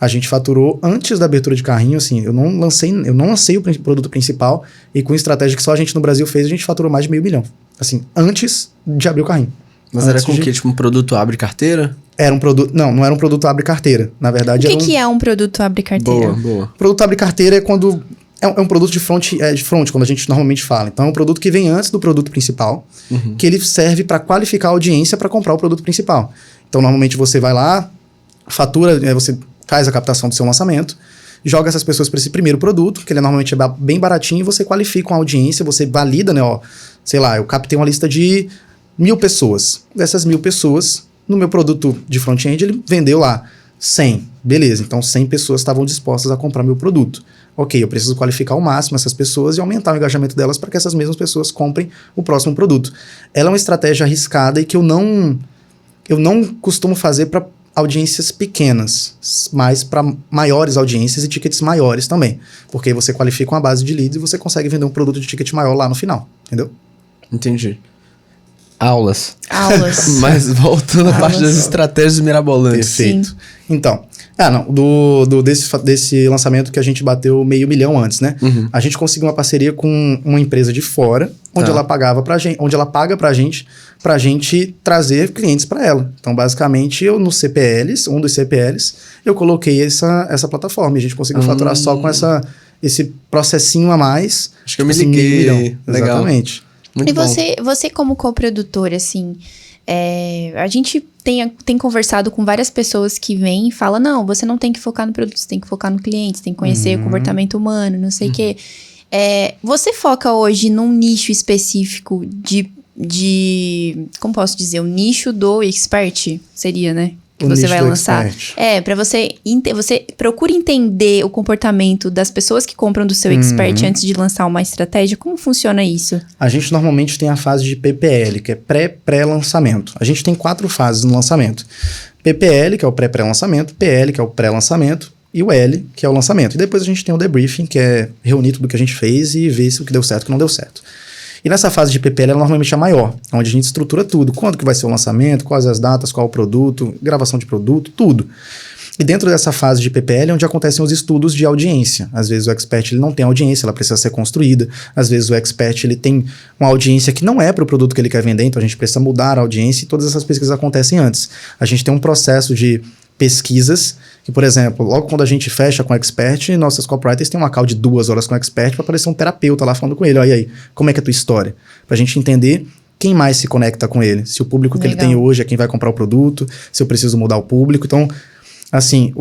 A gente faturou antes da abertura de carrinho, assim, eu não lancei o produto principal, e com estratégia que só a gente no Brasil fez, a gente faturou mais de 500 mil, assim, antes de abrir o carrinho. Mas era com o quê? Tipo, um produto abre carteira? Era um produto... Não era um produto abre carteira. Na verdade, O que é um produto abre carteira? Boa. Produto abre carteira é quando... É um produto de front, quando a gente normalmente fala. Então, é um produto que vem antes do produto principal, que ele serve para qualificar a audiência para comprar o produto principal. Então, normalmente você vai lá, fatura, você faz a captação do seu lançamento, joga essas pessoas para esse primeiro produto, que ele normalmente é bem baratinho, e você qualifica uma audiência, você valida, né? Ó, sei lá, eu captei uma lista de 1.000 pessoas. Dessas 1.000 pessoas, no meu produto de front-end, ele vendeu lá 100. Beleza, então 100 pessoas estavam dispostas a comprar meu produto. Ok, eu preciso qualificar ao máximo essas pessoas e aumentar o engajamento delas para que essas mesmas pessoas comprem o próximo produto. Ela é uma estratégia arriscada e que eu não costumo fazer para audiências pequenas, mas para maiores audiências e tickets maiores também. Porque aí você qualifica uma base de leads e você consegue vender um produto de ticket maior lá no final, entendeu? Entendi. Aulas. Mas voltando à parte das estratégias mirabolantes. Perfeito. Sim. Então, desse lançamento que a gente bateu 500 mil antes, né? A gente conseguiu uma parceria com uma empresa de fora, onde ela paga pra gente trazer clientes para ela. Então, basicamente, eu no CPLs, um dos CPLs, eu coloquei essa plataforma. E a gente conseguiu faturar só com esse processinho a mais. Acho que eu me liguei. Legal. Exatamente. Muito bom. Você como coprodutor, assim, a gente tem conversado com várias pessoas que vêm e falam, não, você não tem que focar no produto, você tem que focar no cliente, você tem que conhecer o comportamento humano, não sei o quê. Você foca hoje num nicho específico de como posso dizer, o nicho do expert, seria, né? Que você vai lançar. Pra você procura entender o comportamento das pessoas que compram do seu expert antes de lançar uma estratégia. Como funciona isso? A gente normalmente tem a fase de PPL, que é pré-lançamento. A gente tem 4 fases no lançamento. PPL, que é o pré-lançamento, PL, que é o pré-lançamento, e o L, que é o lançamento. E depois a gente tem o debriefing, que é reunir tudo que a gente fez e ver se o que deu certo e o que não deu certo. E nessa fase de PPL, ela normalmente é maior, onde a gente estrutura tudo. Quando que vai ser o lançamento, quais as datas, qual o produto, gravação de produto, tudo. E dentro dessa fase de PPL é onde acontecem os estudos de audiência. Às vezes o expert ele não tem audiência, ela precisa ser construída. Às vezes o expert ele tem uma audiência que não é para o produto que ele quer vender, então a gente precisa mudar a audiência e todas essas pesquisas acontecem antes. A gente tem um processo de pesquisas, que, por exemplo, logo quando a gente fecha com o expert, nossas copywriters têm uma call de 2 horas com o expert para aparecer um terapeuta lá falando com ele. Olha aí, como é que é a tua história? Pra gente entender quem mais se conecta com ele. Se o público que ele tem hoje é quem vai comprar o produto, se eu preciso mudar o público. Então, assim,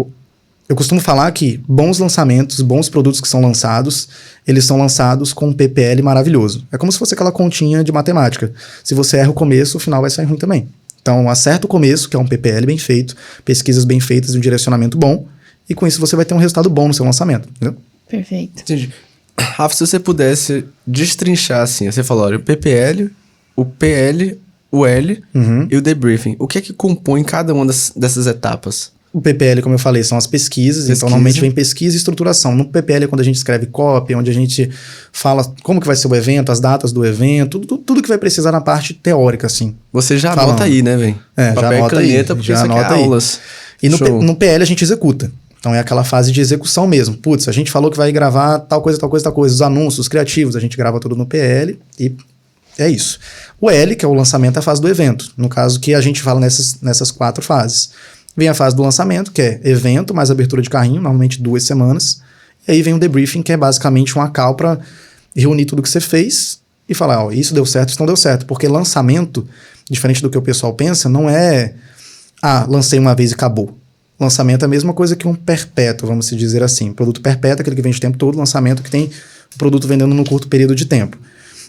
eu costumo falar que bons lançamentos, bons produtos que são lançados, eles são lançados com um PPL maravilhoso. É como se fosse aquela continha de matemática. Se você erra o começo, o final vai sair ruim também. Então, acerta o começo, que é um PPL bem feito, pesquisas bem feitas e um direcionamento bom, e com isso você vai ter um resultado bom no seu lançamento, entendeu? Perfeito. Entendi. Rafa, se você pudesse destrinchar assim, você falou, olha, o PPL, o PL, o L e o debriefing. O que é que compõe cada uma dessas etapas? O PPL, como eu falei, são as pesquisas. Então normalmente vem pesquisa e estruturação. No PPL é quando a gente escreve copy, onde a gente fala como que vai ser o evento, as datas do evento, tudo que vai precisar na parte teórica, assim. Você já anota aí, né, velho? Já anota caneta, aí. Porque já anota aí. Aulas. E no PL a gente executa. Então é aquela fase de execução mesmo. Putz, a gente falou que vai gravar tal coisa. Os anúncios, os criativos, a gente grava tudo no PL e é isso. O L, que é o lançamento, é a fase do evento. No caso que a gente fala nessas 4 fases. Vem a fase do lançamento, que é evento, mais abertura de carrinho, normalmente 2 semanas. E aí vem o debriefing, que é basicamente uma call para reunir tudo que você fez e falar, ó, isso deu certo, isso não deu certo. Porque lançamento, diferente do que o pessoal pensa, não é, lancei uma vez e acabou. Lançamento é a mesma coisa que um perpétuo, vamos dizer assim. Produto perpétuo, aquele que vende o tempo todo, lançamento que tem o produto vendendo num curto período de tempo.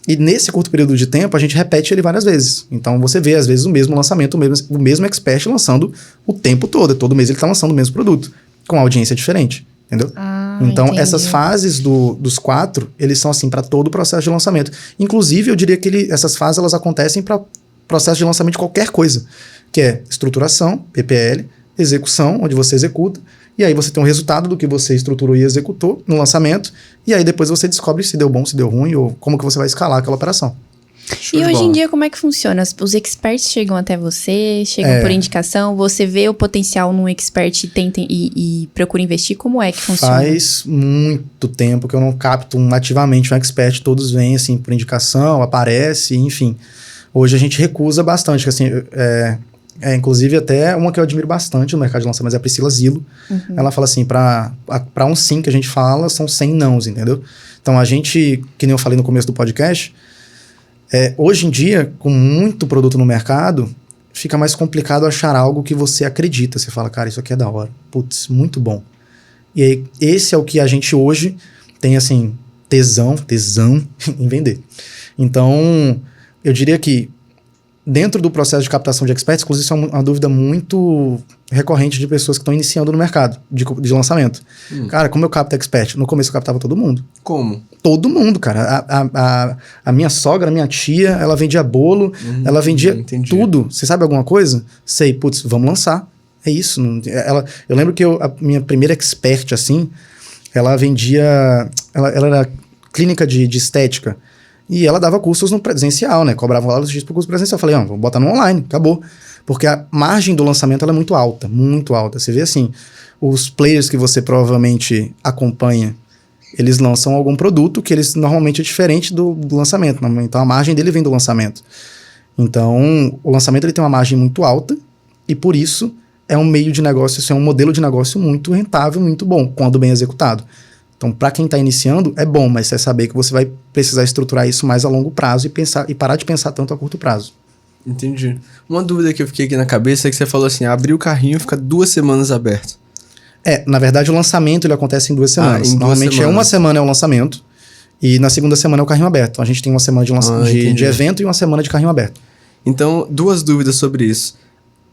E nesse curto período de tempo, a gente repete ele várias vezes. Então, você vê, às vezes, o mesmo lançamento, o mesmo expert lançando o tempo todo. Todo mês ele está lançando o mesmo produto, com audiência diferente, entendeu? Então, entendi. Essas fases dos 4, eles são assim para todo o processo de lançamento. Inclusive, eu diria que essas fases elas acontecem para processo de lançamento de qualquer coisa, que é estruturação, PPL, execução, onde você executa, e aí você tem um resultado do que você estruturou e executou no lançamento, e aí depois você descobre se deu bom, se deu ruim, ou como que você vai escalar aquela operação. E hoje em dia, como é que funciona? Os experts chegam até você, chegam por indicação, você vê o potencial num expert e procura investir, como é que funciona? Faz muito tempo que eu não capto ativamente um expert, todos vêm assim por indicação, aparece, enfim. Hoje a gente recusa bastante, assim, Inclusive, até uma que eu admiro bastante no mercado de lançamentos é a Priscila Zilo. Ela fala assim, pra um sim que a gente fala, são 100 nãos, entendeu? Então, a gente, que nem eu falei no começo do podcast, hoje em dia, com muito produto no mercado, fica mais complicado achar algo que você acredita. Você fala, cara, isso aqui é da hora. Putz, muito bom. E aí, esse é o que a gente hoje tem, assim, tesão em vender. Então, eu diria que dentro do processo de captação de experts, inclusive isso é uma dúvida muito recorrente de pessoas que estão iniciando no mercado de lançamento. Cara, como eu capto expert? No começo eu captava todo mundo. Como? Todo mundo, cara. A minha sogra, a minha tia, ela vendia bolo, ela vendia tudo. Você sabe alguma coisa? Sei, putz, vamos lançar. É isso. Eu lembro que a minha primeira expert, assim, ela vendia... Ela era clínica de estética. E ela dava cursos no presencial, né? Cobrava valores X por curso presencial. Eu falei, vou botar no online, acabou. Porque a margem do lançamento ela é muito alta, muito alta. Você vê assim, os players que você provavelmente acompanha, eles lançam algum produto que eles normalmente é diferente do lançamento. Então a margem dele vem do lançamento. Então o lançamento ele tem uma margem muito alta e por isso é um meio de negócio, isso é um modelo de negócio muito rentável, muito bom, quando bem executado. Então, para quem está iniciando, é bom, mas é saber que você vai precisar estruturar isso mais a longo prazo e parar de pensar tanto a curto prazo. Entendi. Uma dúvida que eu fiquei aqui na cabeça é que você falou assim, abrir o carrinho e fica 2 semanas aberto. Na verdade, o lançamento ele acontece em 2 semanas. Normalmente é uma semana é o lançamento e na segunda semana é o carrinho aberto. Então, a gente tem uma semana de evento e uma semana de carrinho aberto. Então, 2 dúvidas sobre isso.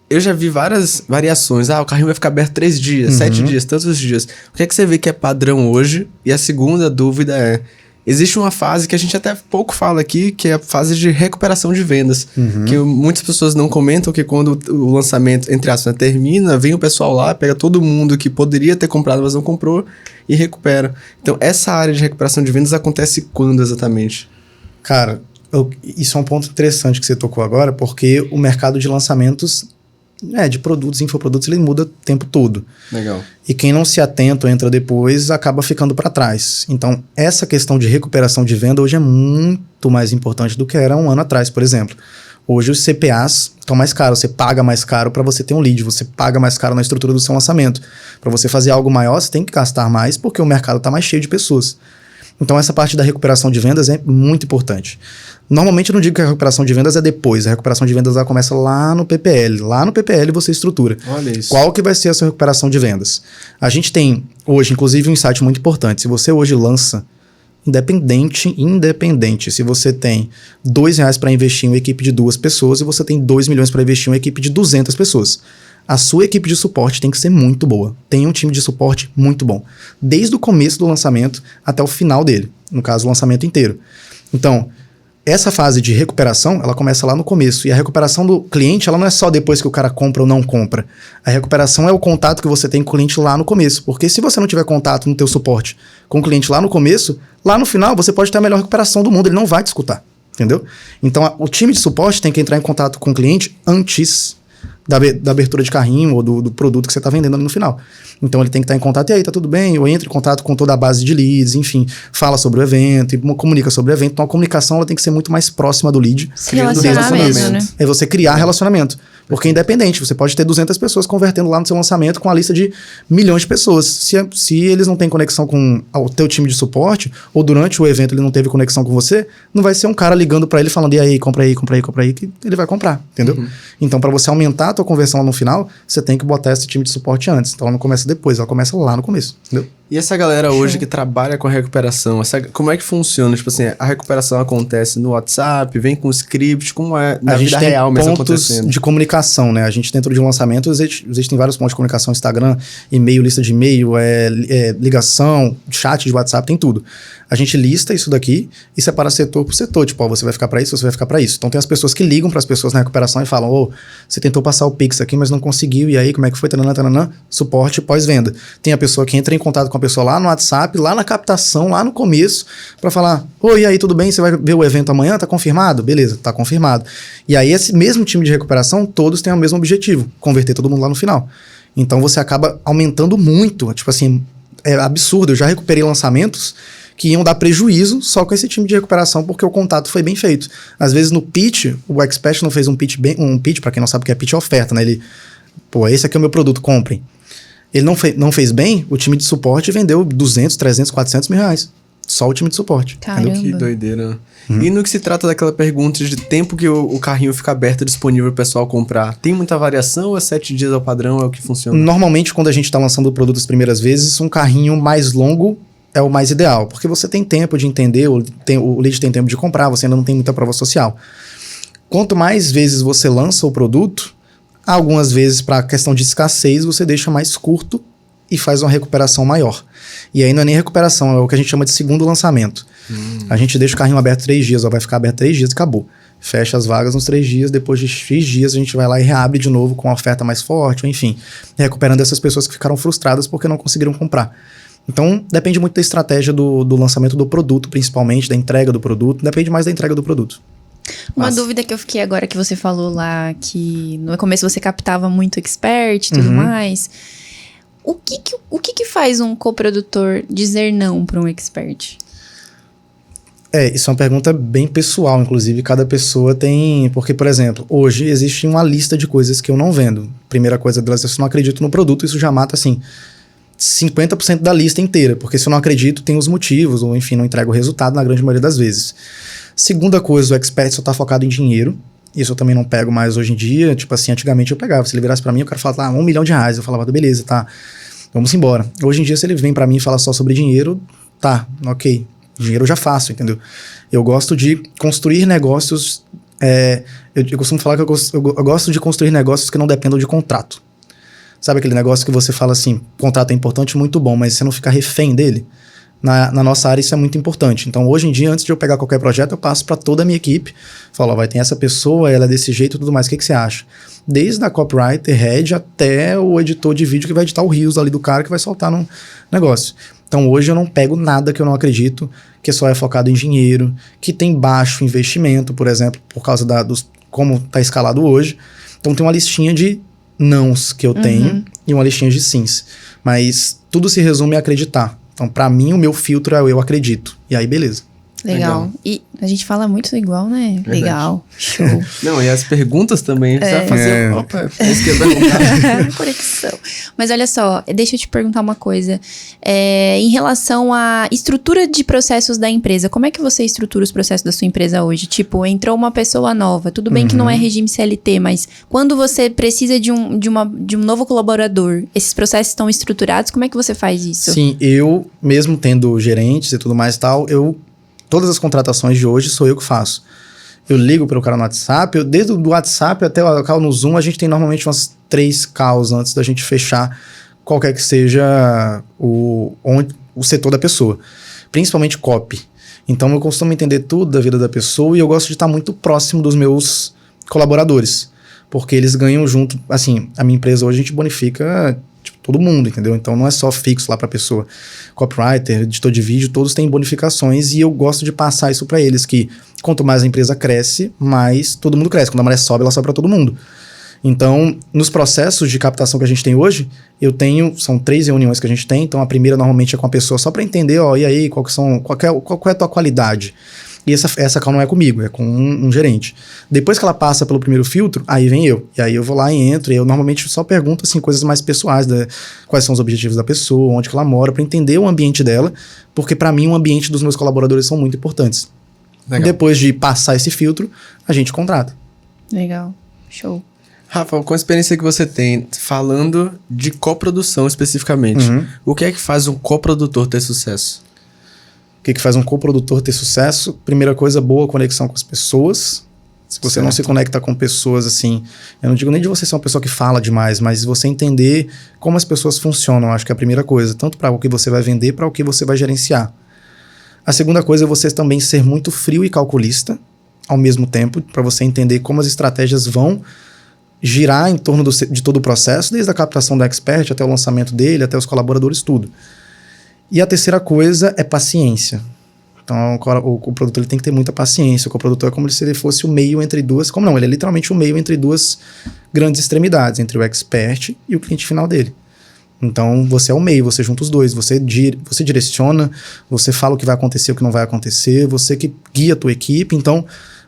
Eu já vi várias variações. O carrinho vai ficar aberto 3 dias, 7 dias, tantos dias. O que é que você vê que é padrão hoje? E a segunda dúvida é... Existe uma fase que a gente até pouco fala aqui, que é a fase de recuperação de vendas. Que muitas pessoas não comentam que quando o lançamento, entre aspas, termina, vem o pessoal lá, pega todo mundo que poderia ter comprado, mas não comprou e recupera. Então, essa área de recuperação de vendas acontece quando exatamente? Cara, isso é um ponto interessante que você tocou agora, porque o mercado de lançamentos... de produtos, infoprodutos, ele muda o tempo todo. Legal. E quem não se atenta ou entra depois, acaba ficando para trás. Então, essa questão de recuperação de venda hoje é muito mais importante do que era um ano atrás, por exemplo. Hoje os CPAs estão mais caros, você paga mais caro para você ter um lead, você paga mais caro na estrutura do seu lançamento. Para você fazer algo maior, você tem que gastar mais porque o mercado está mais cheio de pessoas. Então, essa parte da recuperação de vendas é muito importante. Normalmente eu não digo que a recuperação de vendas é depois. A recuperação de vendas ela começa lá no PPL. Lá no PPL você estrutura. Olha isso. Qual que vai ser a sua recuperação de vendas? A gente tem hoje, inclusive, um insight muito importante. Se você hoje lança, independente, se você tem R$2 para investir em uma equipe de 2 pessoas e você tem 2 milhões para investir em uma equipe de 200 pessoas, a sua equipe de suporte tem que ser muito boa. Tenha um time de suporte muito bom. Desde o começo do lançamento até o final dele. No caso, o lançamento inteiro. Então... essa fase de recuperação, ela começa lá no começo. E a recuperação do cliente, ela não é só depois que o cara compra ou não compra. A recuperação é o contato que você tem com o cliente lá no começo. Porque se você não tiver contato no teu suporte com o cliente lá no começo, lá no final você pode ter a melhor recuperação do mundo, ele não vai te escutar. Entendeu? Então, o time de suporte tem que entrar em contato com o cliente antes da abertura de carrinho ou do produto que você está vendendo ali no final. Então ele tem que estar em contato, e aí, tá tudo bem? Eu entro em contato com toda a base de leads, enfim, fala sobre o evento, e comunica sobre o evento. Então a comunicação ela tem que ser muito mais próxima do lead. Se relacionar mesmo, né? É você criar relacionamento. Porque independente, você pode ter 200 pessoas convertendo lá no seu lançamento com a lista de milhões de pessoas. Se eles não têm conexão com o teu time de suporte, ou durante o evento ele não teve conexão com você, não vai ser um cara ligando para ele falando, e aí, compra aí, que ele vai comprar, entendeu? Então, para você aumentar a tua conversão lá no final, você tem que botar esse time de suporte antes. Então, ela não começa depois, ela começa lá no começo, entendeu? E essa galera hoje que trabalha com a recuperação, como é que funciona? Tipo assim, a recuperação acontece no WhatsApp, vem com script, como é na vida real mesmo acontecendo? De comunicação, né? A gente dentro de um lançamento, existem vários pontos de comunicação, Instagram, e-mail, lista de e-mail, ligação, chat de WhatsApp, tem tudo. A gente lista isso daqui e separa setor por setor. Tipo, você vai ficar para isso, você vai ficar para isso. Então tem as pessoas que ligam para as pessoas na recuperação e falam, você tentou passar o Pix aqui, mas não conseguiu, e aí como é que foi? Tananã, suporte pós-venda. Tem a pessoa que entra em contato com a pessoa lá no WhatsApp, lá na captação, lá no começo, para falar, e aí, tudo bem? Você vai ver o evento amanhã? Tá confirmado? Beleza, tá confirmado. E aí esse mesmo time de recuperação, todos têm o mesmo objetivo, converter todo mundo lá no final. Então você acaba aumentando muito, tipo assim, é absurdo. Eu já recuperei lançamentos que iam dar prejuízo só com esse time de recuperação, porque o contato foi bem feito. Às vezes no pitch, o expert não fez um pitch, para quem não sabe o que é pitch, é oferta, né? Ele, pô, esse aqui é o meu produto, comprem. Ele não fez bem, o time de suporte vendeu 200, 300, 400 mil reais. Só o time de suporte. Caramba. Que doideira. E no que se trata daquela pergunta de tempo que o carrinho fica aberto, disponível pro pessoal comprar, tem muita variação ou é 7 dias ao padrão, é o que funciona? Normalmente, quando a gente está lançando o produto as primeiras vezes, um carrinho mais longo é o mais ideal, porque você tem tempo de entender, o lead tem tempo de comprar, você ainda não tem muita prova social. Quanto mais vezes você lança o produto, algumas vezes, para a questão de escassez, você deixa mais curto e faz uma recuperação maior. E aí não é nem recuperação, é o que a gente chama de segundo lançamento. A gente deixa o carrinho aberto 3 dias, ó, vai ficar aberto 3 dias e acabou. Fecha as vagas nos 3 dias, depois de X dias a gente vai lá e reabre de novo com uma oferta mais forte, ou enfim, recuperando essas pessoas que ficaram frustradas porque não conseguiram comprar. Então, depende muito da estratégia do lançamento do produto, principalmente, da entrega do produto, depende mais da entrega do produto. Uma dúvida que eu fiquei agora que você falou lá, que no começo você captava muito expert e tudo mais. O que faz um coprodutor dizer não para um expert? Isso é uma pergunta bem pessoal, inclusive, cada pessoa tem... Porque, por exemplo, hoje existe uma lista de coisas que eu não vendo. Primeira coisa delas, se eu não acredito no produto, isso já mata, assim, 50% da lista inteira, porque se eu não acredito, tem os motivos, ou enfim, não entrego o resultado na grande maioria das vezes. Segunda coisa, o expert só tá focado em dinheiro. Isso eu também não pego mais hoje em dia. Tipo assim, antigamente eu pegava. Se ele virasse pra mim, o cara falava, R$1 milhão. Eu falava, beleza, tá, vamos embora. Hoje em dia, se ele vem pra mim e fala só sobre dinheiro, tá, ok. Dinheiro eu já faço, entendeu? Eu gosto de construir negócios... eu costumo falar que eu gosto de construir negócios que não dependam de contrato. Sabe aquele negócio que você fala assim, contrato é importante, muito bom, mas você não fica refém dele? Na nossa área isso é muito importante. Então, hoje em dia, antes de eu pegar qualquer projeto, eu passo para toda a minha equipe. Falo, vai ter essa pessoa, ela é desse jeito e tudo mais. O que você acha? Desde a copywriter, head, até o editor de vídeo que vai editar o reels ali do cara que vai soltar no negócio. Então, hoje eu não pego nada que eu não acredito, que só é focado em dinheiro, que tem baixo investimento, por exemplo, por causa como está escalado hoje. Então, tem uma listinha de nãos que eu tenho e uma listinha de sims. Mas tudo se resume a acreditar. Então, pra mim, o meu filtro é eu acredito. E aí, beleza. Legal. E a gente fala muito igual, né? Verdade. Legal. Show. Não, e as perguntas também. Você vai fazer... Opa, isso que eu ia perguntar. Conexão. Mas olha só, deixa eu te perguntar uma coisa. Em relação à estrutura de processos da empresa, como é que você estrutura os processos da sua empresa hoje? Tipo, entrou uma pessoa nova, tudo bem que não é regime CLT, mas quando você precisa de um novo colaborador, esses processos estão estruturados, como é que você faz isso? Sim, eu, mesmo tendo gerentes e tudo mais e tal, todas as contratações de hoje sou eu que faço. Eu ligo para o cara no WhatsApp, desde o WhatsApp até o call no Zoom, a gente tem normalmente umas 3 calls antes da gente fechar qualquer que seja o setor da pessoa. Principalmente copy. Então eu costumo entender tudo da vida da pessoa e eu gosto de estar muito próximo dos meus colaboradores. Porque eles ganham junto, assim, a minha empresa hoje a gente bonifica... todo mundo, entendeu? Então não é só fixo lá pra pessoa. Copywriter, editor de vídeo, todos têm bonificações e eu gosto de passar isso pra eles, que quanto mais a empresa cresce, mais todo mundo cresce. Quando a maré sobe, ela sobe pra todo mundo. Então, nos processos de captação que a gente tem hoje, são 3 reuniões que a gente tem, então a primeira normalmente é com a pessoa só pra entender, e aí, qual é a tua qualidade? E essa call não é comigo, é com um gerente. Depois que ela passa pelo primeiro filtro, aí vem eu. E aí eu vou lá e entro, e eu normalmente só pergunto assim, coisas mais pessoais, quais são os objetivos da pessoa, onde que ela mora, para entender o ambiente dela, porque para mim o ambiente dos meus colaboradores são muito importantes. Legal. Depois de passar esse filtro, a gente contrata. Legal. Show. Rafa, com a experiência que você tem, falando de coprodução especificamente, o que é que faz um coprodutor ter sucesso? O que faz um coprodutor ter sucesso? Primeira coisa, boa conexão com as pessoas. Se você não se conecta com pessoas assim... Eu não digo nem de você ser uma pessoa que fala demais, mas você entender como as pessoas funcionam, acho que é a primeira coisa. Tanto para o que você vai vender, para o que você vai gerenciar. A segunda coisa é você também ser muito frio e calculista, ao mesmo tempo, para você entender como as estratégias vão girar em torno de todo o processo, desde a captação do expert até o lançamento dele, até os colaboradores, tudo. E a terceira coisa é paciência. Então, o produtor ele tem que ter muita paciência. O coprodutor é como se ele fosse o meio entre duas... Como não? Ele é literalmente o meio entre duas grandes extremidades, entre o expert e o cliente final dele. Então, você é o meio, você junta os dois, você direciona, você fala o que vai acontecer, o que não vai acontecer, você que guia a tua equipe, então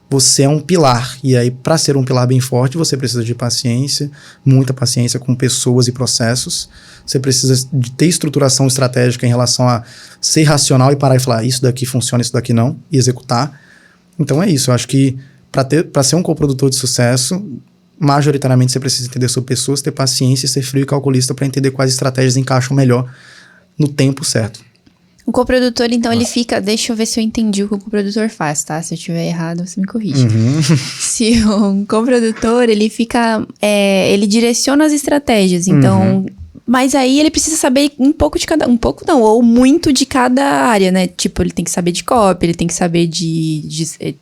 você é um pilar. E aí, para ser um pilar bem forte, você precisa de paciência, muita paciência com pessoas e processos, você precisa de ter estruturação estratégica em relação a ser racional e parar e falar, isso daqui funciona, isso daqui não, e executar. Então é isso, eu acho que para ser um coprodutor de sucesso, majoritariamente você precisa entender sobre pessoas, ter paciência e ser frio e calculista para entender quais estratégias encaixam melhor no tempo certo. O coprodutor, então, ele fica... Deixa eu ver se eu entendi o que o coprodutor faz, tá? Se eu estiver errado, você me corrige. Se o coprodutor, ele fica... ele direciona as estratégias, então... Mas aí ele precisa saber um pouco de cada... Um pouco não, ou muito de cada área, né? Tipo, ele tem que saber de copy, ele tem que saber de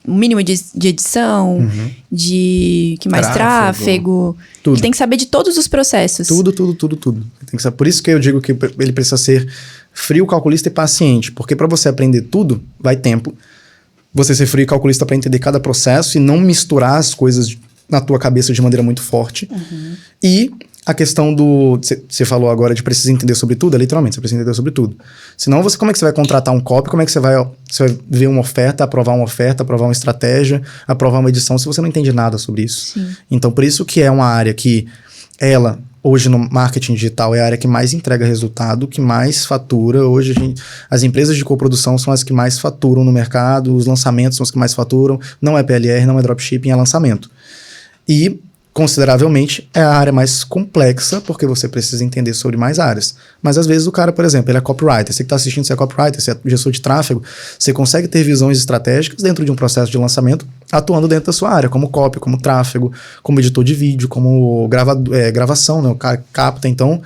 um mínimo de edição, de... Que mais? Tráfego. Tudo. Ele tem que saber de todos os processos. Tudo. Tem que saber. Por isso que eu digo que ele precisa ser frio, calculista e paciente. Porque para você aprender tudo, vai tempo. Você ser frio e calculista para entender cada processo e não misturar as coisas na tua cabeça de maneira muito forte. E a questão do... Você falou agora de precisa entender sobre tudo, literalmente, você precisa entender sobre tudo. Senão, como é que você vai contratar um copy? Como é que você vai ver uma oferta, aprovar uma estratégia, aprovar uma edição, se você não entende nada sobre isso? Sim. Então, por isso que é uma área que ela, hoje no marketing digital, é a área que mais entrega resultado, que mais fatura. Hoje, as empresas de coprodução são as que mais faturam no mercado, os lançamentos são os que mais faturam. Não é PLR, não é dropshipping, é lançamento. E... consideravelmente, é a área mais complexa, porque você precisa entender sobre mais áreas. Mas às vezes o cara, por exemplo, ele é copywriter. Você que está assistindo, você é copywriter, você é gestor de tráfego, você consegue ter visões estratégicas dentro de um processo de lançamento, atuando dentro da sua área, como copy, como tráfego, como editor de vídeo, como gravação, né? O cara capta. Então,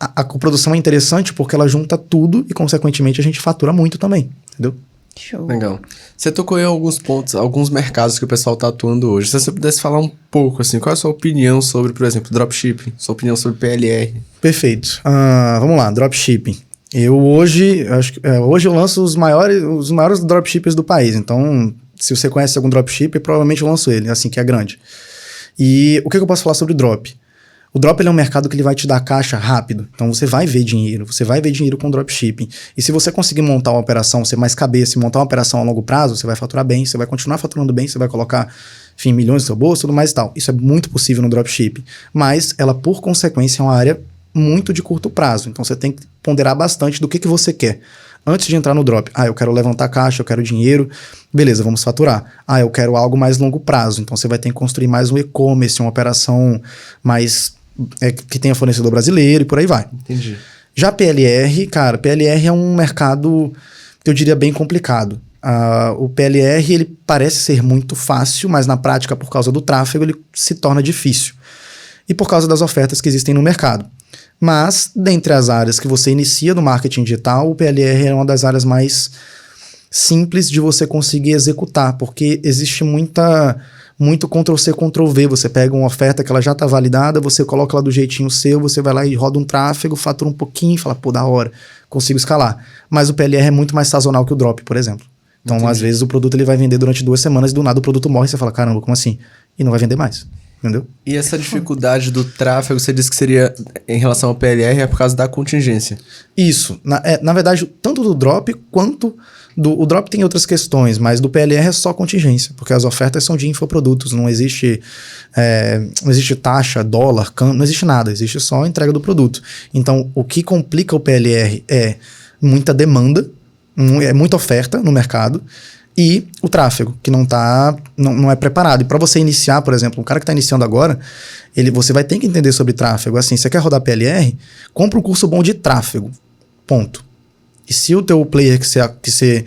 a coprodução é interessante porque ela junta tudo e, consequentemente, a gente fatura muito também, entendeu? Show. Legal. Você tocou em alguns pontos, alguns mercados que o pessoal tá atuando hoje. Se você pudesse falar um pouco, assim, qual é a sua opinião sobre, por exemplo, dropshipping? Sua opinião sobre PLR? Perfeito. Vamos lá, dropshipping. Hoje eu lanço os maiores dropshippers do país. Então, se você conhece algum dropshipper, provavelmente eu lanço ele, assim, que é grande. E o que eu posso falar sobre drop? O drop ele é um mercado que ele vai te dar caixa rápido. Então você vai ver dinheiro com dropshipping. E se você conseguir montar uma operação, ser mais cabeça e montar uma operação a longo prazo, você vai faturar bem, você vai continuar faturando bem, você vai colocar, enfim, milhões no seu bolso, tudo mais e tal. Isso é muito possível no dropshipping. Mas ela, por consequência, é uma área muito de curto prazo. Então você tem que ponderar bastante do que você quer. Antes de entrar no drop, eu quero levantar caixa, eu quero dinheiro, beleza, vamos faturar. Eu quero algo mais longo prazo. Então você vai ter que construir mais um e-commerce, uma operação mais... que tenha fornecedor brasileiro e por aí vai. Entendi. Já PLR, cara, PLR é um mercado que eu diria bem complicado. O PLR, ele parece ser muito fácil, mas na prática, por causa do tráfego, ele se torna difícil. E por causa das ofertas que existem no mercado. Mas, dentre as áreas que você inicia no marketing digital, o PLR é uma das áreas mais simples de você conseguir executar, porque existe muito Ctrl-C, Ctrl-V. Você pega uma oferta que ela já está validada, você coloca ela do jeitinho seu, você vai lá e roda um tráfego, fatura um pouquinho e fala, da hora, consigo escalar. Mas o PLR é muito mais sazonal que o drop, por exemplo. Então, Entendi. Às vezes, o produto ele vai vender durante 2 semanas e do nada o produto morre e você fala, caramba, como assim? E não vai vender mais, entendeu? E essa dificuldade do tráfego, você disse que seria em relação ao PLR, é por causa da contingência. Isso. Na verdade, tanto do drop quanto... O drop tem outras questões, mas do PLR é só contingência, porque as ofertas são de infoprodutos, não existe taxa, dólar, não existe nada, existe só a entrega do produto. Então, o que complica o PLR é muita demanda, é muita oferta no mercado, e o tráfego, que não é preparado. E para você iniciar, por exemplo, um cara que está iniciando agora, você vai ter que entender sobre tráfego. Assim, você quer rodar PLR? Compra um curso bom de tráfego, ponto. E se o teu player que você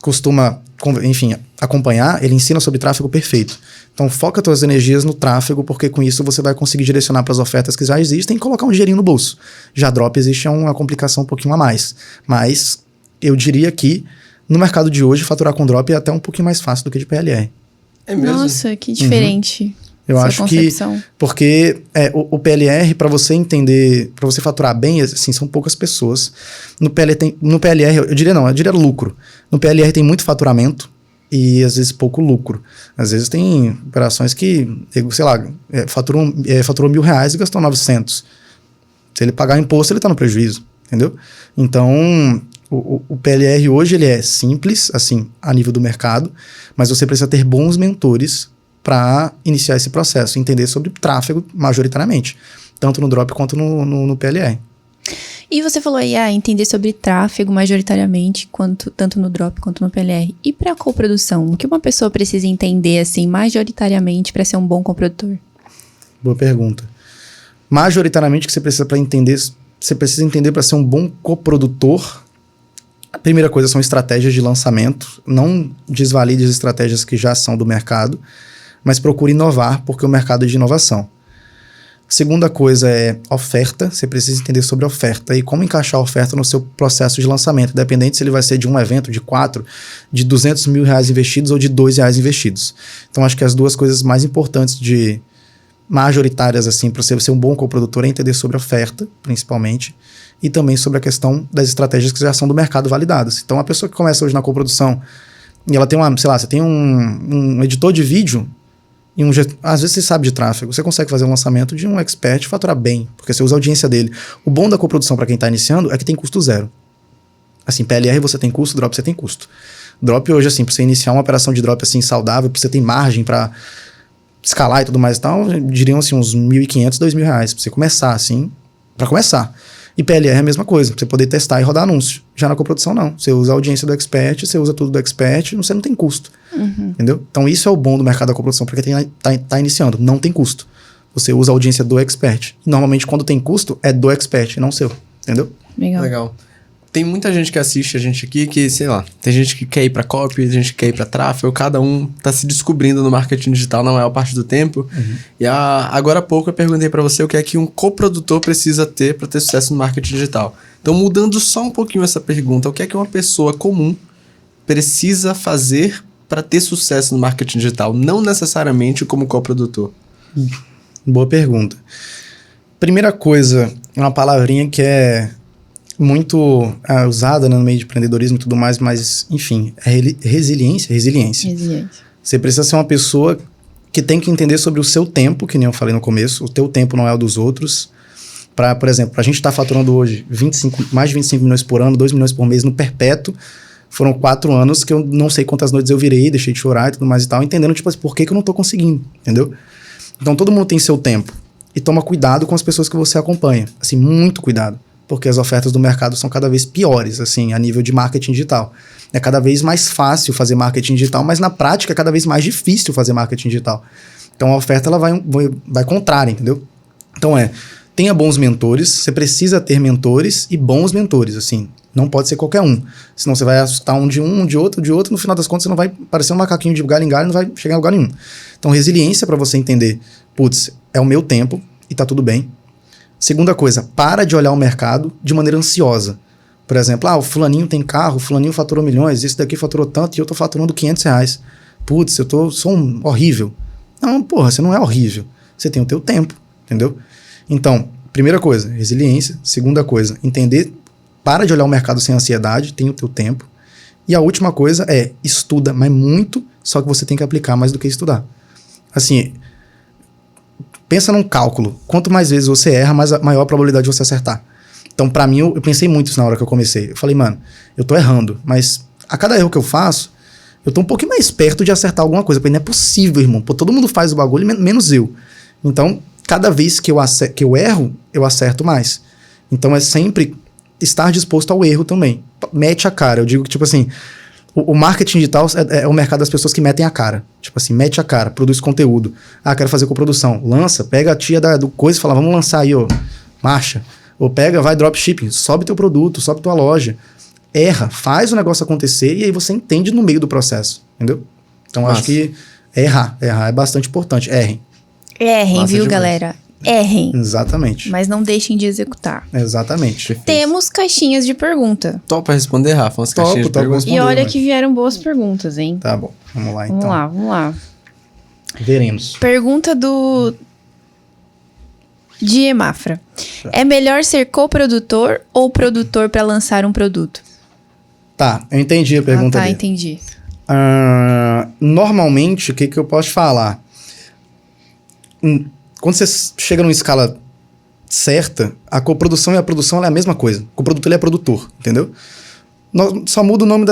costuma, enfim, acompanhar, ele ensina sobre tráfego, perfeito. Então foca tuas energias no tráfego, porque com isso você vai conseguir direcionar para as ofertas que já existem e colocar um dinheirinho no bolso. Já drop existe uma complicação um pouquinho a mais. Mas eu diria que no mercado de hoje, faturar com drop é até um pouquinho mais fácil do que de PLR. É mesmo? Nossa, que diferente. Eu acho concepção. Que... Porque o PLR, para você entender, para você faturar bem, assim, são poucas pessoas. No PLR, eu diria lucro. No PLR tem muito faturamento e às vezes pouco lucro. Às vezes tem operações que, sei lá, faturou R$1.000 e gastou 900. Se ele pagar imposto, ele tá no prejuízo, entendeu? Então, o PLR hoje, ele é simples, assim, a nível do mercado, mas você precisa ter bons mentores para iniciar esse processo, entender sobre tráfego majoritariamente, tanto no drop quanto no PLR. E você falou aí, entender sobre tráfego majoritariamente, tanto no drop quanto no PLR. E para coprodução, o que uma pessoa precisa entender, assim, majoritariamente para ser um bom coprodutor? Boa pergunta. Majoritariamente, o que você precisa para entender, você precisa entender para ser um bom coprodutor. A primeira coisa são estratégias de lançamento. Não desvalide as estratégias que já são do mercado, mas procure inovar, porque o mercado é de inovação. Segunda coisa é oferta. Você precisa entender sobre oferta e como encaixar a oferta no seu processo de lançamento, independente se ele vai ser de um evento, de 4, de 200 mil reais investidos ou de R$2 investidos. Então, acho que as duas coisas mais importantes majoritárias, assim, para você ser um bom coprodutor é entender sobre oferta, principalmente, e também sobre a questão das estratégias que já são do mercado validadas. Então, a pessoa que começa hoje na coprodução e ela tem você tem um editor de vídeo, às vezes você sabe de tráfego, você consegue fazer um lançamento de um expert e faturar bem, porque você usa a audiência dele. O bom da coprodução para quem está iniciando é que tem custo zero. Assim, PLR você tem custo, drop você tem custo. Drop hoje, assim, para você iniciar uma operação de drop assim saudável, para você ter margem para escalar e tudo mais e tal, diriam assim uns R$1.500, R$2.000 para você começar, assim, para começar. E PLR é a mesma coisa, pra você poder testar e rodar anúncio. Já na coprodução, não. Você usa a audiência do expert, você usa tudo do expert, você não tem custo. Entendeu? Então, isso é o bom do mercado da coprodução, porque tá iniciando. Não tem custo. Você usa a audiência do expert. E, normalmente, quando tem custo, é do expert, não seu. Entendeu? Legal. Tem muita gente que assiste a gente aqui que, sei lá, tem gente que quer ir pra copy, tem gente que quer ir pra tráfego, cada um tá se descobrindo no marketing digital na maior parte do tempo. E agora há pouco eu perguntei pra você o que é que um coprodutor precisa ter pra ter sucesso no marketing digital. Então, mudando só um pouquinho essa pergunta, o que é que uma pessoa comum precisa fazer pra ter sucesso no marketing digital, não necessariamente como coprodutor? Boa pergunta. Primeira coisa, uma palavrinha que é muito usada, né, no meio de empreendedorismo e tudo mais, mas, enfim, é resiliência. Você precisa ser uma pessoa que tem que entender sobre o seu tempo, que nem eu falei no começo, o teu tempo não é o dos outros. Por exemplo, a gente está faturando hoje mais de 25 milhões por ano, 2 milhões por mês no perpétuo. Foram 4 anos que eu não sei quantas noites eu virei, deixei de chorar e tudo mais e tal, entendendo, tipo assim, por que eu não tô conseguindo, entendeu? Então, todo mundo tem seu tempo. E toma cuidado com as pessoas que você acompanha. Assim, muito cuidado. Porque as ofertas do mercado são cada vez piores, assim, a nível de marketing digital. É cada vez mais fácil fazer marketing digital, mas na prática é cada vez mais difícil fazer marketing digital. Então a oferta ela vai contrária, entendeu? Então tenha bons mentores, você precisa ter mentores e bons mentores, assim, não pode ser qualquer um. Senão você vai assustar um de outro, no final das contas você não vai parecer um macaquinho de galho em galho e não vai chegar em lugar nenhum. Então resiliência para você entender, putz, é o meu tempo e tá tudo bem. Segunda coisa, para de olhar o mercado de maneira ansiosa. Por exemplo, o fulaninho tem carro, o fulaninho faturou milhões, esse daqui faturou tanto e eu tô faturando R$500. Putz, sou horrível. Não, porra, você não é horrível. Você tem o teu tempo, entendeu? Então, primeira coisa, resiliência. Segunda coisa, entender, para de olhar o mercado sem ansiedade, tem o teu tempo. E a última coisa é, estuda, mas muito, só que você tem que aplicar mais do que estudar. Assim, pensa num cálculo. Quanto mais vezes você erra, maior a probabilidade de você acertar. Então, pra mim, eu pensei muito isso na hora que eu comecei. Eu falei, mano, eu tô errando, mas a cada erro que eu faço, eu tô um pouquinho mais perto de acertar alguma coisa. Porque não é possível, irmão. Pô, todo mundo faz o bagulho, menos eu. Então, cada vez que eu erro, eu acerto mais. Então, é sempre estar disposto ao erro também. Mete a cara. Eu digo que, tipo assim, o marketing digital é o mercado das pessoas que metem a cara. Tipo assim, mete a cara, produz conteúdo. Quero fazer coprodução. Lança, pega a tia do coisa e fala, vamos lançar aí, marcha. Ou pega, vai dropshipping, sobe teu produto, sobe tua loja. Erra, faz o negócio acontecer e aí você entende no meio do processo, entendeu? Então, acho que errar é bastante importante. Errem, viu, galera? Errem. Exatamente. Mas não deixem de executar. Exatamente. Temos caixinhas de pergunta. Topa responder, Rafa? Umas caixinhas de pergunta. E olha que vieram boas perguntas, hein? Tá bom, vamos lá então. Vamos lá. Veremos. Pergunta do Die Mafra. É melhor ser coprodutor ou produtor para lançar um produto? Tá, eu entendi a pergunta dele. Entendi. Normalmente, o que eu posso falar? Quando você chega numa escala certa, a coprodução e a produção ela é a mesma coisa. O coprodutor ele é produtor, entendeu? Só muda o nome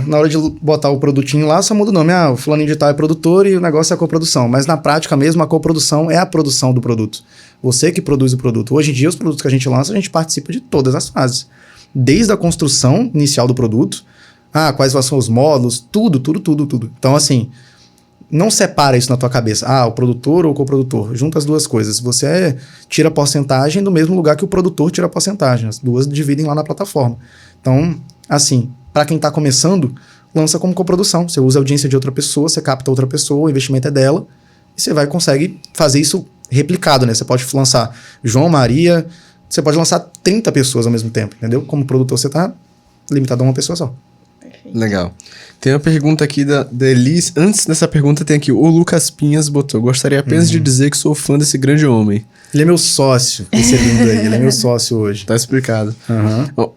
na hora de botar o produtinho lá, só muda o nome. O fulaninho de tal é produtor e o negócio é a coprodução. Mas na prática mesmo, a coprodução é a produção do produto. Você que produz o produto. Hoje em dia, os produtos que a gente lança, a gente participa de todas as fases. Desde a construção inicial do produto, quais são os módulos, tudo. Então, assim, não separa isso na tua cabeça. O produtor ou o coprodutor. Junta as duas coisas. Você tira a porcentagem do mesmo lugar que o produtor tira a porcentagem. As duas dividem lá na plataforma. Então, assim, para quem está começando, lança como coprodução. Você usa a audiência de outra pessoa, você capta outra pessoa, o investimento é dela, e você consegue fazer isso replicado, né? Você pode lançar João, Maria, você pode lançar 30 pessoas ao mesmo tempo, entendeu? Como produtor, você está limitado a uma pessoa só. Perfeito. Legal. Tem uma pergunta aqui da Elis. Antes dessa pergunta tem aqui, o Lucas Pinhas botou: gostaria apenas de dizer que sou fã desse grande homem. Ele é meu sócio, esse lindo aí, ele é meu sócio hoje. Tá explicado. Uhum.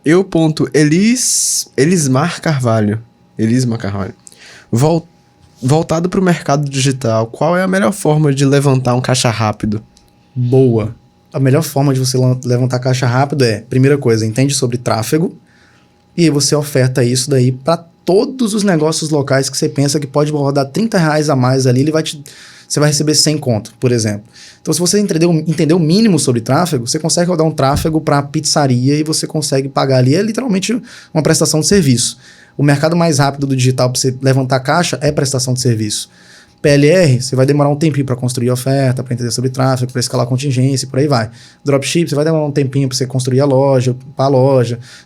Elismar Carvalho. Voltado para o mercado digital, qual é a melhor forma de levantar um caixa rápido? Boa. A melhor forma de você levantar caixa rápido primeira coisa, entende sobre tráfego, e aí você oferta isso daí para todos os negócios locais que você pensa que pode rodar R$30 a mais ali, você vai receber 100 conto, por exemplo. Então, se você entender o mínimo sobre tráfego, você consegue rodar um tráfego para pizzaria e você consegue pagar ali. É literalmente uma prestação de serviço. O mercado mais rápido do digital para você levantar caixa é prestação de serviço. PLR, você vai demorar um tempinho para construir a oferta, para entender sobre tráfego, para escalar a contingência e por aí vai. Dropship, você vai demorar um tempinho para você construir a loja,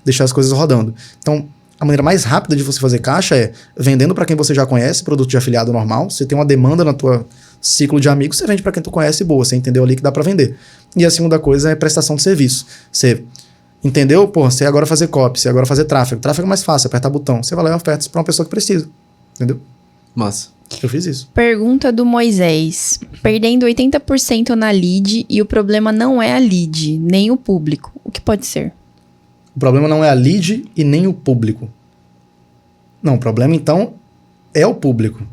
deixar as coisas rodando. Então, a maneira mais rápida de você fazer caixa é vendendo para quem você já conhece, produto de afiliado normal. Você tem uma demanda na tua ciclo de amigos, você vende para quem tu conhece, boa, você entendeu ali que dá para vender. E a segunda coisa é prestação de serviço. Você entendeu? Você agora fazer copy, você agora fazer tráfego. Tráfego é mais fácil, apertar botão. Você vai lá e oferta para uma pessoa que precisa. Entendeu? Massa. Eu fiz isso. Pergunta do Moisés. Perdendo 80% na lead e o problema não é a lead, nem o público. O que pode ser? O problema não é a lead e nem o público. Não, o problema então é o público.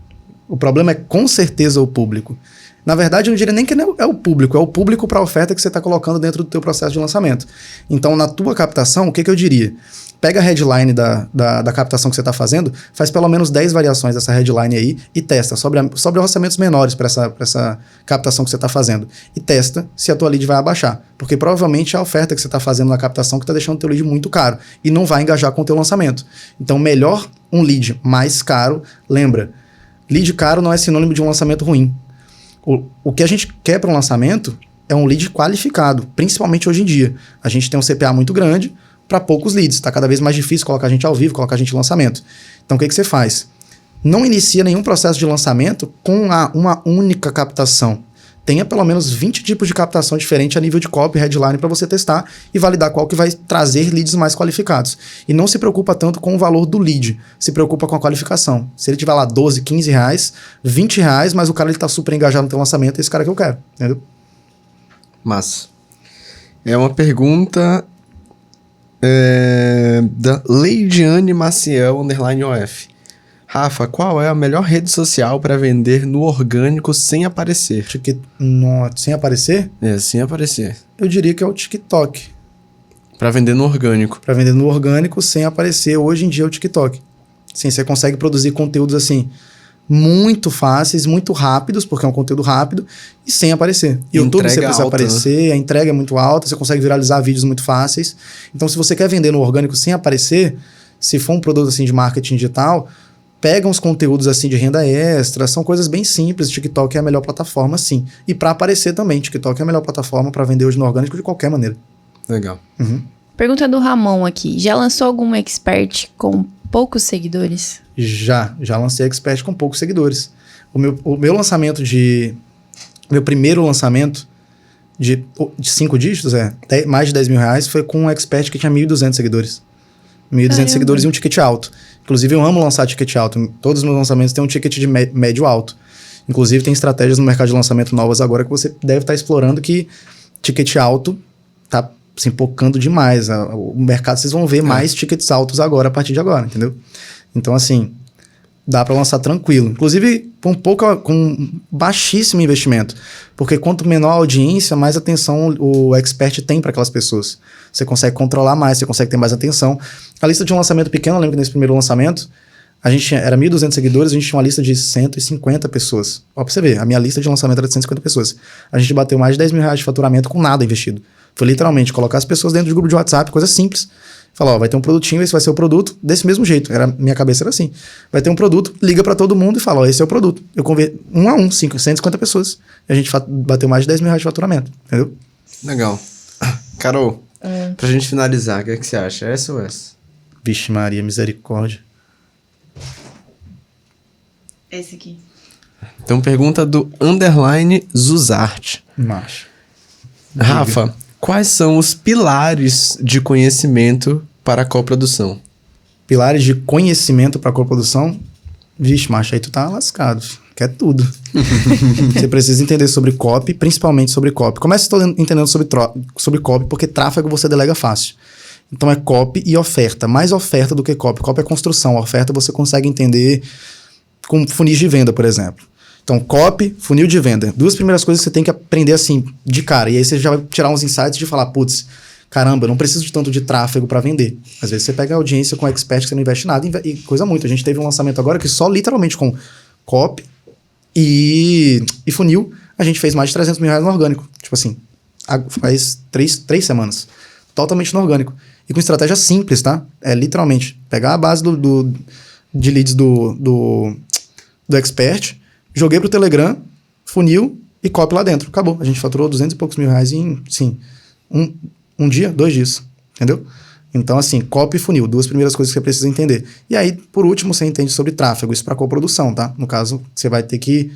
O problema é com certeza o público. Na verdade, eu não diria nem que é o público para a oferta que você está colocando dentro do teu processo de lançamento. Então, na tua captação, o que eu diria? Pega a headline da captação que você está fazendo, faz pelo menos 10 variações dessa headline aí e testa sobre orçamentos menores para essa captação que você está fazendo. E testa se a tua lead vai abaixar. Porque provavelmente é a oferta que você está fazendo na captação que está deixando o teu lead muito caro e não vai engajar com o teu lançamento. Então, melhor um lead mais caro. Lembra, lead caro não é sinônimo de um lançamento ruim. O que a gente quer para um lançamento é um lead qualificado, principalmente hoje em dia. A gente tem um CPA muito grande para poucos leads. Está cada vez mais difícil colocar a gente ao vivo, colocar a gente em lançamento. Então, o que você faz? Não inicia nenhum processo de lançamento com uma única captação. Tenha pelo menos 20 tipos de captação diferentes a nível de copy, headline para você testar e validar qual que vai trazer leads mais qualificados. E não se preocupa tanto com o valor do lead, se preocupa com a qualificação. Se ele tiver lá 12, 15 reais, 20 reais, mas o cara está super engajado no teu lançamento, é esse cara que eu quero, entendeu? Massa. É uma pergunta da Leidiane Maciel, _OF. Rafa, qual é a melhor rede social para vender no orgânico sem aparecer? Sem aparecer? Sem aparecer. Eu diria que é o TikTok. Para vender no orgânico. Para vender no orgânico sem aparecer, hoje em dia é o TikTok. Sim, você consegue produzir conteúdos assim, muito fáceis, muito rápidos, porque é um conteúdo rápido, e sem aparecer. YouTube você precisa aparecer, a entrega é muito alta, você consegue viralizar vídeos muito fáceis. Então, se você quer vender no orgânico sem aparecer, se for um produto assim de marketing digital, pega uns conteúdos assim de renda extra, são coisas bem simples. TikTok é a melhor plataforma, sim. E para aparecer também, TikTok é a melhor plataforma para vender hoje no orgânico de qualquer maneira. Legal. Uhum. Pergunta do Ramon aqui. Já lançou algum expert com poucos seguidores? Já lancei expert com poucos seguidores. O meu lançamento meu primeiro lançamento de 5 dígitos, mais de 10 mil reais, foi com um expert que tinha 1.200 seguidores. 1.200 seguidores e um ticket alto. Inclusive, eu amo lançar ticket alto. Todos os meus lançamentos têm um ticket de médio alto. Inclusive, tem estratégias no mercado de lançamento novas agora que você deve estar explorando, que ticket alto tá se empocando demais. O mercado, vocês vão ver mais tickets altos agora, a partir de agora, entendeu? Então, assim, Dá para lançar tranquilo. Inclusive, com baixíssimo investimento. Porque quanto menor a audiência, mais atenção o expert tem para aquelas pessoas. Você consegue controlar mais, você consegue ter mais atenção. A lista de um lançamento pequeno, eu lembro que nesse primeiro lançamento, a gente era 1.200 seguidores, a gente tinha uma lista de 150 pessoas. Ó, pra você ver, a minha lista de lançamento era de 150 pessoas. A gente bateu mais de 10 mil reais de faturamento com nada investido. Foi literalmente colocar as pessoas dentro de grupo de WhatsApp, coisa simples. Falar, ó, vai ter um produtinho, esse vai ser o produto, desse mesmo jeito. Minha cabeça era assim. Vai ter um produto, liga pra todo mundo e fala, ó, esse é o produto. Eu converto 1 a 1, 150 pessoas. E a gente bateu mais de 10 mil reais de faturamento, entendeu? Legal. Carol, pra gente finalizar, o que é que você acha? Essa ou essa? Vixe Maria, misericórdia. Esse aqui. Então, pergunta do _Zuzart. Macho. Rafa, quais são os pilares de conhecimento para a coprodução? Pilares de conhecimento para coprodução? Vixe, macho, aí tu tá lascado. Quer tudo. Você precisa entender sobre copy, principalmente sobre copy. Comece entendendo sobre copy, porque tráfego você delega fácil. Então é copy e oferta. Mais oferta do que copy. Copy é construção. Oferta você consegue entender com funis de venda, por exemplo. Então, copy, funil de venda. 2 primeiras coisas que você tem que aprender assim, de cara. E aí você já vai tirar uns insights de falar, putz, caramba, eu não preciso de tanto de tráfego para vender. Às vezes você pega a audiência com expert que você não investe nada e coisa muito. A gente teve um lançamento agora que só literalmente com copy e funil, a gente fez mais de 300 mil reais no orgânico. Tipo assim, faz 3 semanas. Totalmente no orgânico. E com estratégia simples, tá? É literalmente pegar a base de leads do expert, joguei pro Telegram, funil e copy lá dentro. Acabou. A gente faturou 200 e poucos mil reais em, sim, um dia, 2 dias. Entendeu? Então, assim, copy e funil, 2 primeiras coisas que você precisa entender. E aí, por último, você entende sobre tráfego. Isso para coprodução, tá? No caso, você vai ter que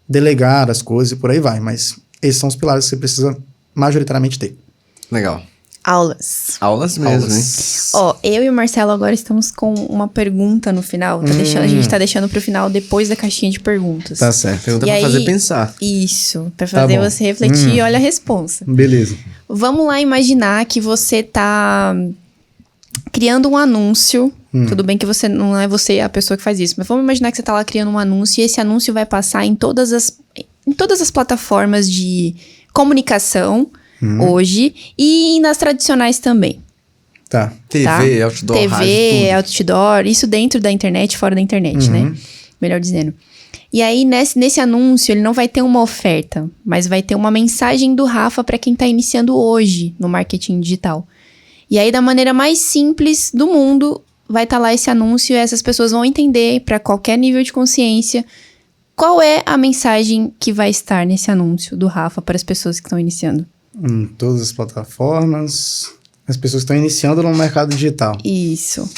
delegar as coisas e por aí vai. Mas esses são os pilares que você precisa majoritariamente ter. Legal. Aulas. Aulas mesmo, hein? Ó, eu e o Marcelo agora estamos com uma pergunta no final. A gente tá deixando pro final depois da caixinha de perguntas. Tá certo. Pergunta E pra aí, fazer pensar. Isso, pra fazer bom. você refletir e olha a resposta. Beleza. Vamos lá imaginar que você tá criando um anúncio. Tudo bem que você não é você a pessoa que faz isso, mas vamos imaginar que você tá lá criando um anúncio e esse anúncio vai passar em todas as plataformas de comunicação hoje e nas tradicionais também. Tá. TV, outdoor, TV, rádio, tudo. outdoor, isso dentro da internet, fora da internet, né? Melhor dizendo. E aí, nesse anúncio, ele não vai ter uma oferta, mas vai ter uma mensagem do Rafa para quem tá iniciando hoje no marketing digital. E aí, da maneira mais simples do mundo, vai estar lá esse anúncio e essas pessoas vão entender, para qualquer nível de consciência, qual é a mensagem que vai estar nesse anúncio do Rafa para as pessoas que estão iniciando. Em todas as plataformas, as pessoas estão iniciando no mercado digital. Isso.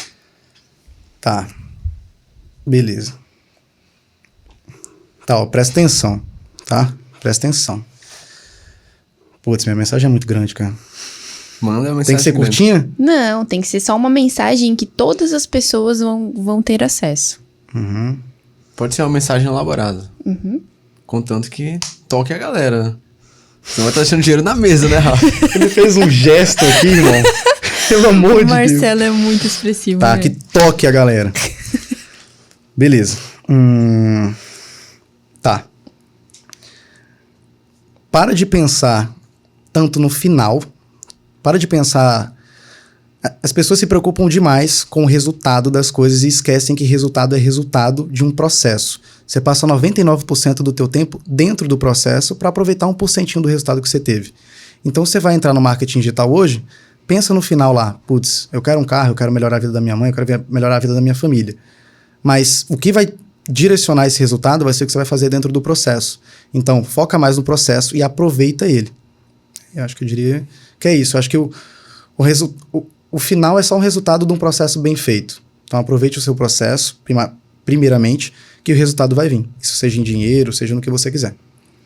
Tá. Beleza. Tá, ó, presta atenção, tá? Presta atenção. Putz, minha mensagem é muito grande, cara. Manda uma mensagem. Tem que ser grande. curtinha? Não, tem que ser só uma mensagem que todas as pessoas vão ter acesso. Pode ser uma mensagem elaborada. Contanto que toque a galera. Senão vai estar deixando dinheiro na mesa, né, Rafa? Ele fez um gesto aqui, irmão. Pelo amor de Deus. O Marcelo é muito expressivo, Tá, né? que toque a galera. Beleza. Tá. Para de pensar tanto no final. Para de pensar... As pessoas se preocupam demais com o resultado das coisas e esquecem que resultado é resultado de um processo. Você passa 99% do teu tempo dentro do processo para aproveitar 1% do resultado que você teve. Então, você vai entrar no marketing digital hoje, pensa no final lá. Putz, eu quero um carro, eu quero melhorar a vida da minha mãe, eu quero melhorar a vida da minha família. Mas o que vai direcionar esse resultado vai ser o que você vai fazer dentro do processo. Então, foca mais no processo e aproveita ele. Eu acho que eu diria que é isso. Eu acho que o final é só um resultado de um processo bem feito. Então, aproveite o seu processo, primeiramente, que o resultado vai vir. Isso seja em dinheiro, seja no que você quiser.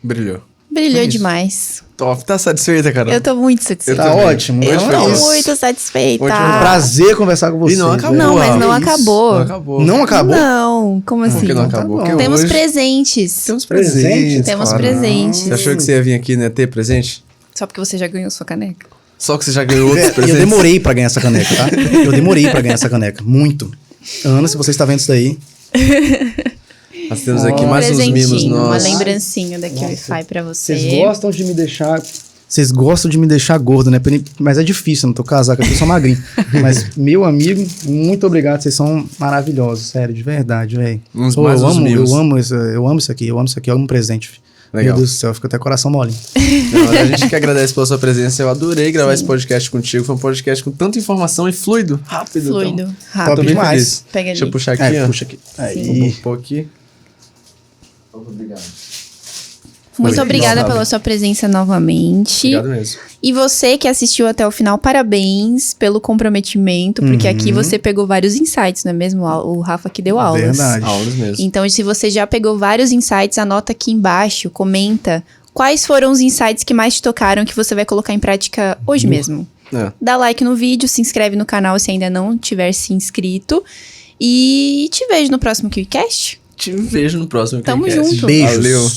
Brilhou. Brilhou É isso. demais. Top. Tá satisfeita, Carol? Eu tô muito satisfeita. Tá também. ótimo. Eu Hoje foi tô isso. muito satisfeita. Hoje foi Um prazer conversar com você. E não acabou. Não, mas não Que isso? acabou. Não acabou. Não acabou? Não, como assim? Por que não Então tá acabou? bom. Porque Temos hoje presentes. Temos Presentes? presentes. Temos claro. presentes. Você achou que você ia vir aqui, né, ter presente? Só porque você já ganhou sua caneca. Só que você já ganhou outros Eu presentes. demorei pra ganhar essa caneca, tá? Eu demorei pra ganhar essa caneca. Muito. Ana, se você está vendo isso daí, Nós temos aqui mais uns presentinho, mimos uma nossos. lembrancinha da QIFI pra você. Vocês gostam de me deixar... Vocês gostam de me deixar gordo, né? Mas é difícil, eu não tô casado, eu sou magrinho. Mas, meu amigo, muito obrigado. Vocês são maravilhosos, sério, de verdade, velho. Eu amo isso aqui, eu amo presente. Filho. Legal. Meu Deus do céu, fica até coração mole. Não, a gente que agradece pela sua presença. Eu adorei gravar esse podcast contigo. Foi um podcast com tanta informação e fluido, rápido. Fluido, Então, rápido. Top bem demais. feliz. Pega Deixa eu ali. puxar aqui, ó. Puxa aqui. Vou pôr aqui. Obrigado. Muito Foi. obrigada Não, pela sua presença novamente. Obrigado mesmo. E você que assistiu até o final, parabéns pelo comprometimento, porque aqui você pegou vários insights, não é mesmo? O Rafa que deu aulas. Verdade. Aulas mesmo. Então, se você já pegou vários insights, anota aqui embaixo, comenta quais foram os insights que mais te tocaram que você vai colocar em prática hoje mesmo. É. Dá like no vídeo, se inscreve no canal se ainda não tiver se inscrito. E te vejo no próximo KiwiCast. Te vejo no próximo Tamo podcast. junto. Beijos. Valeu.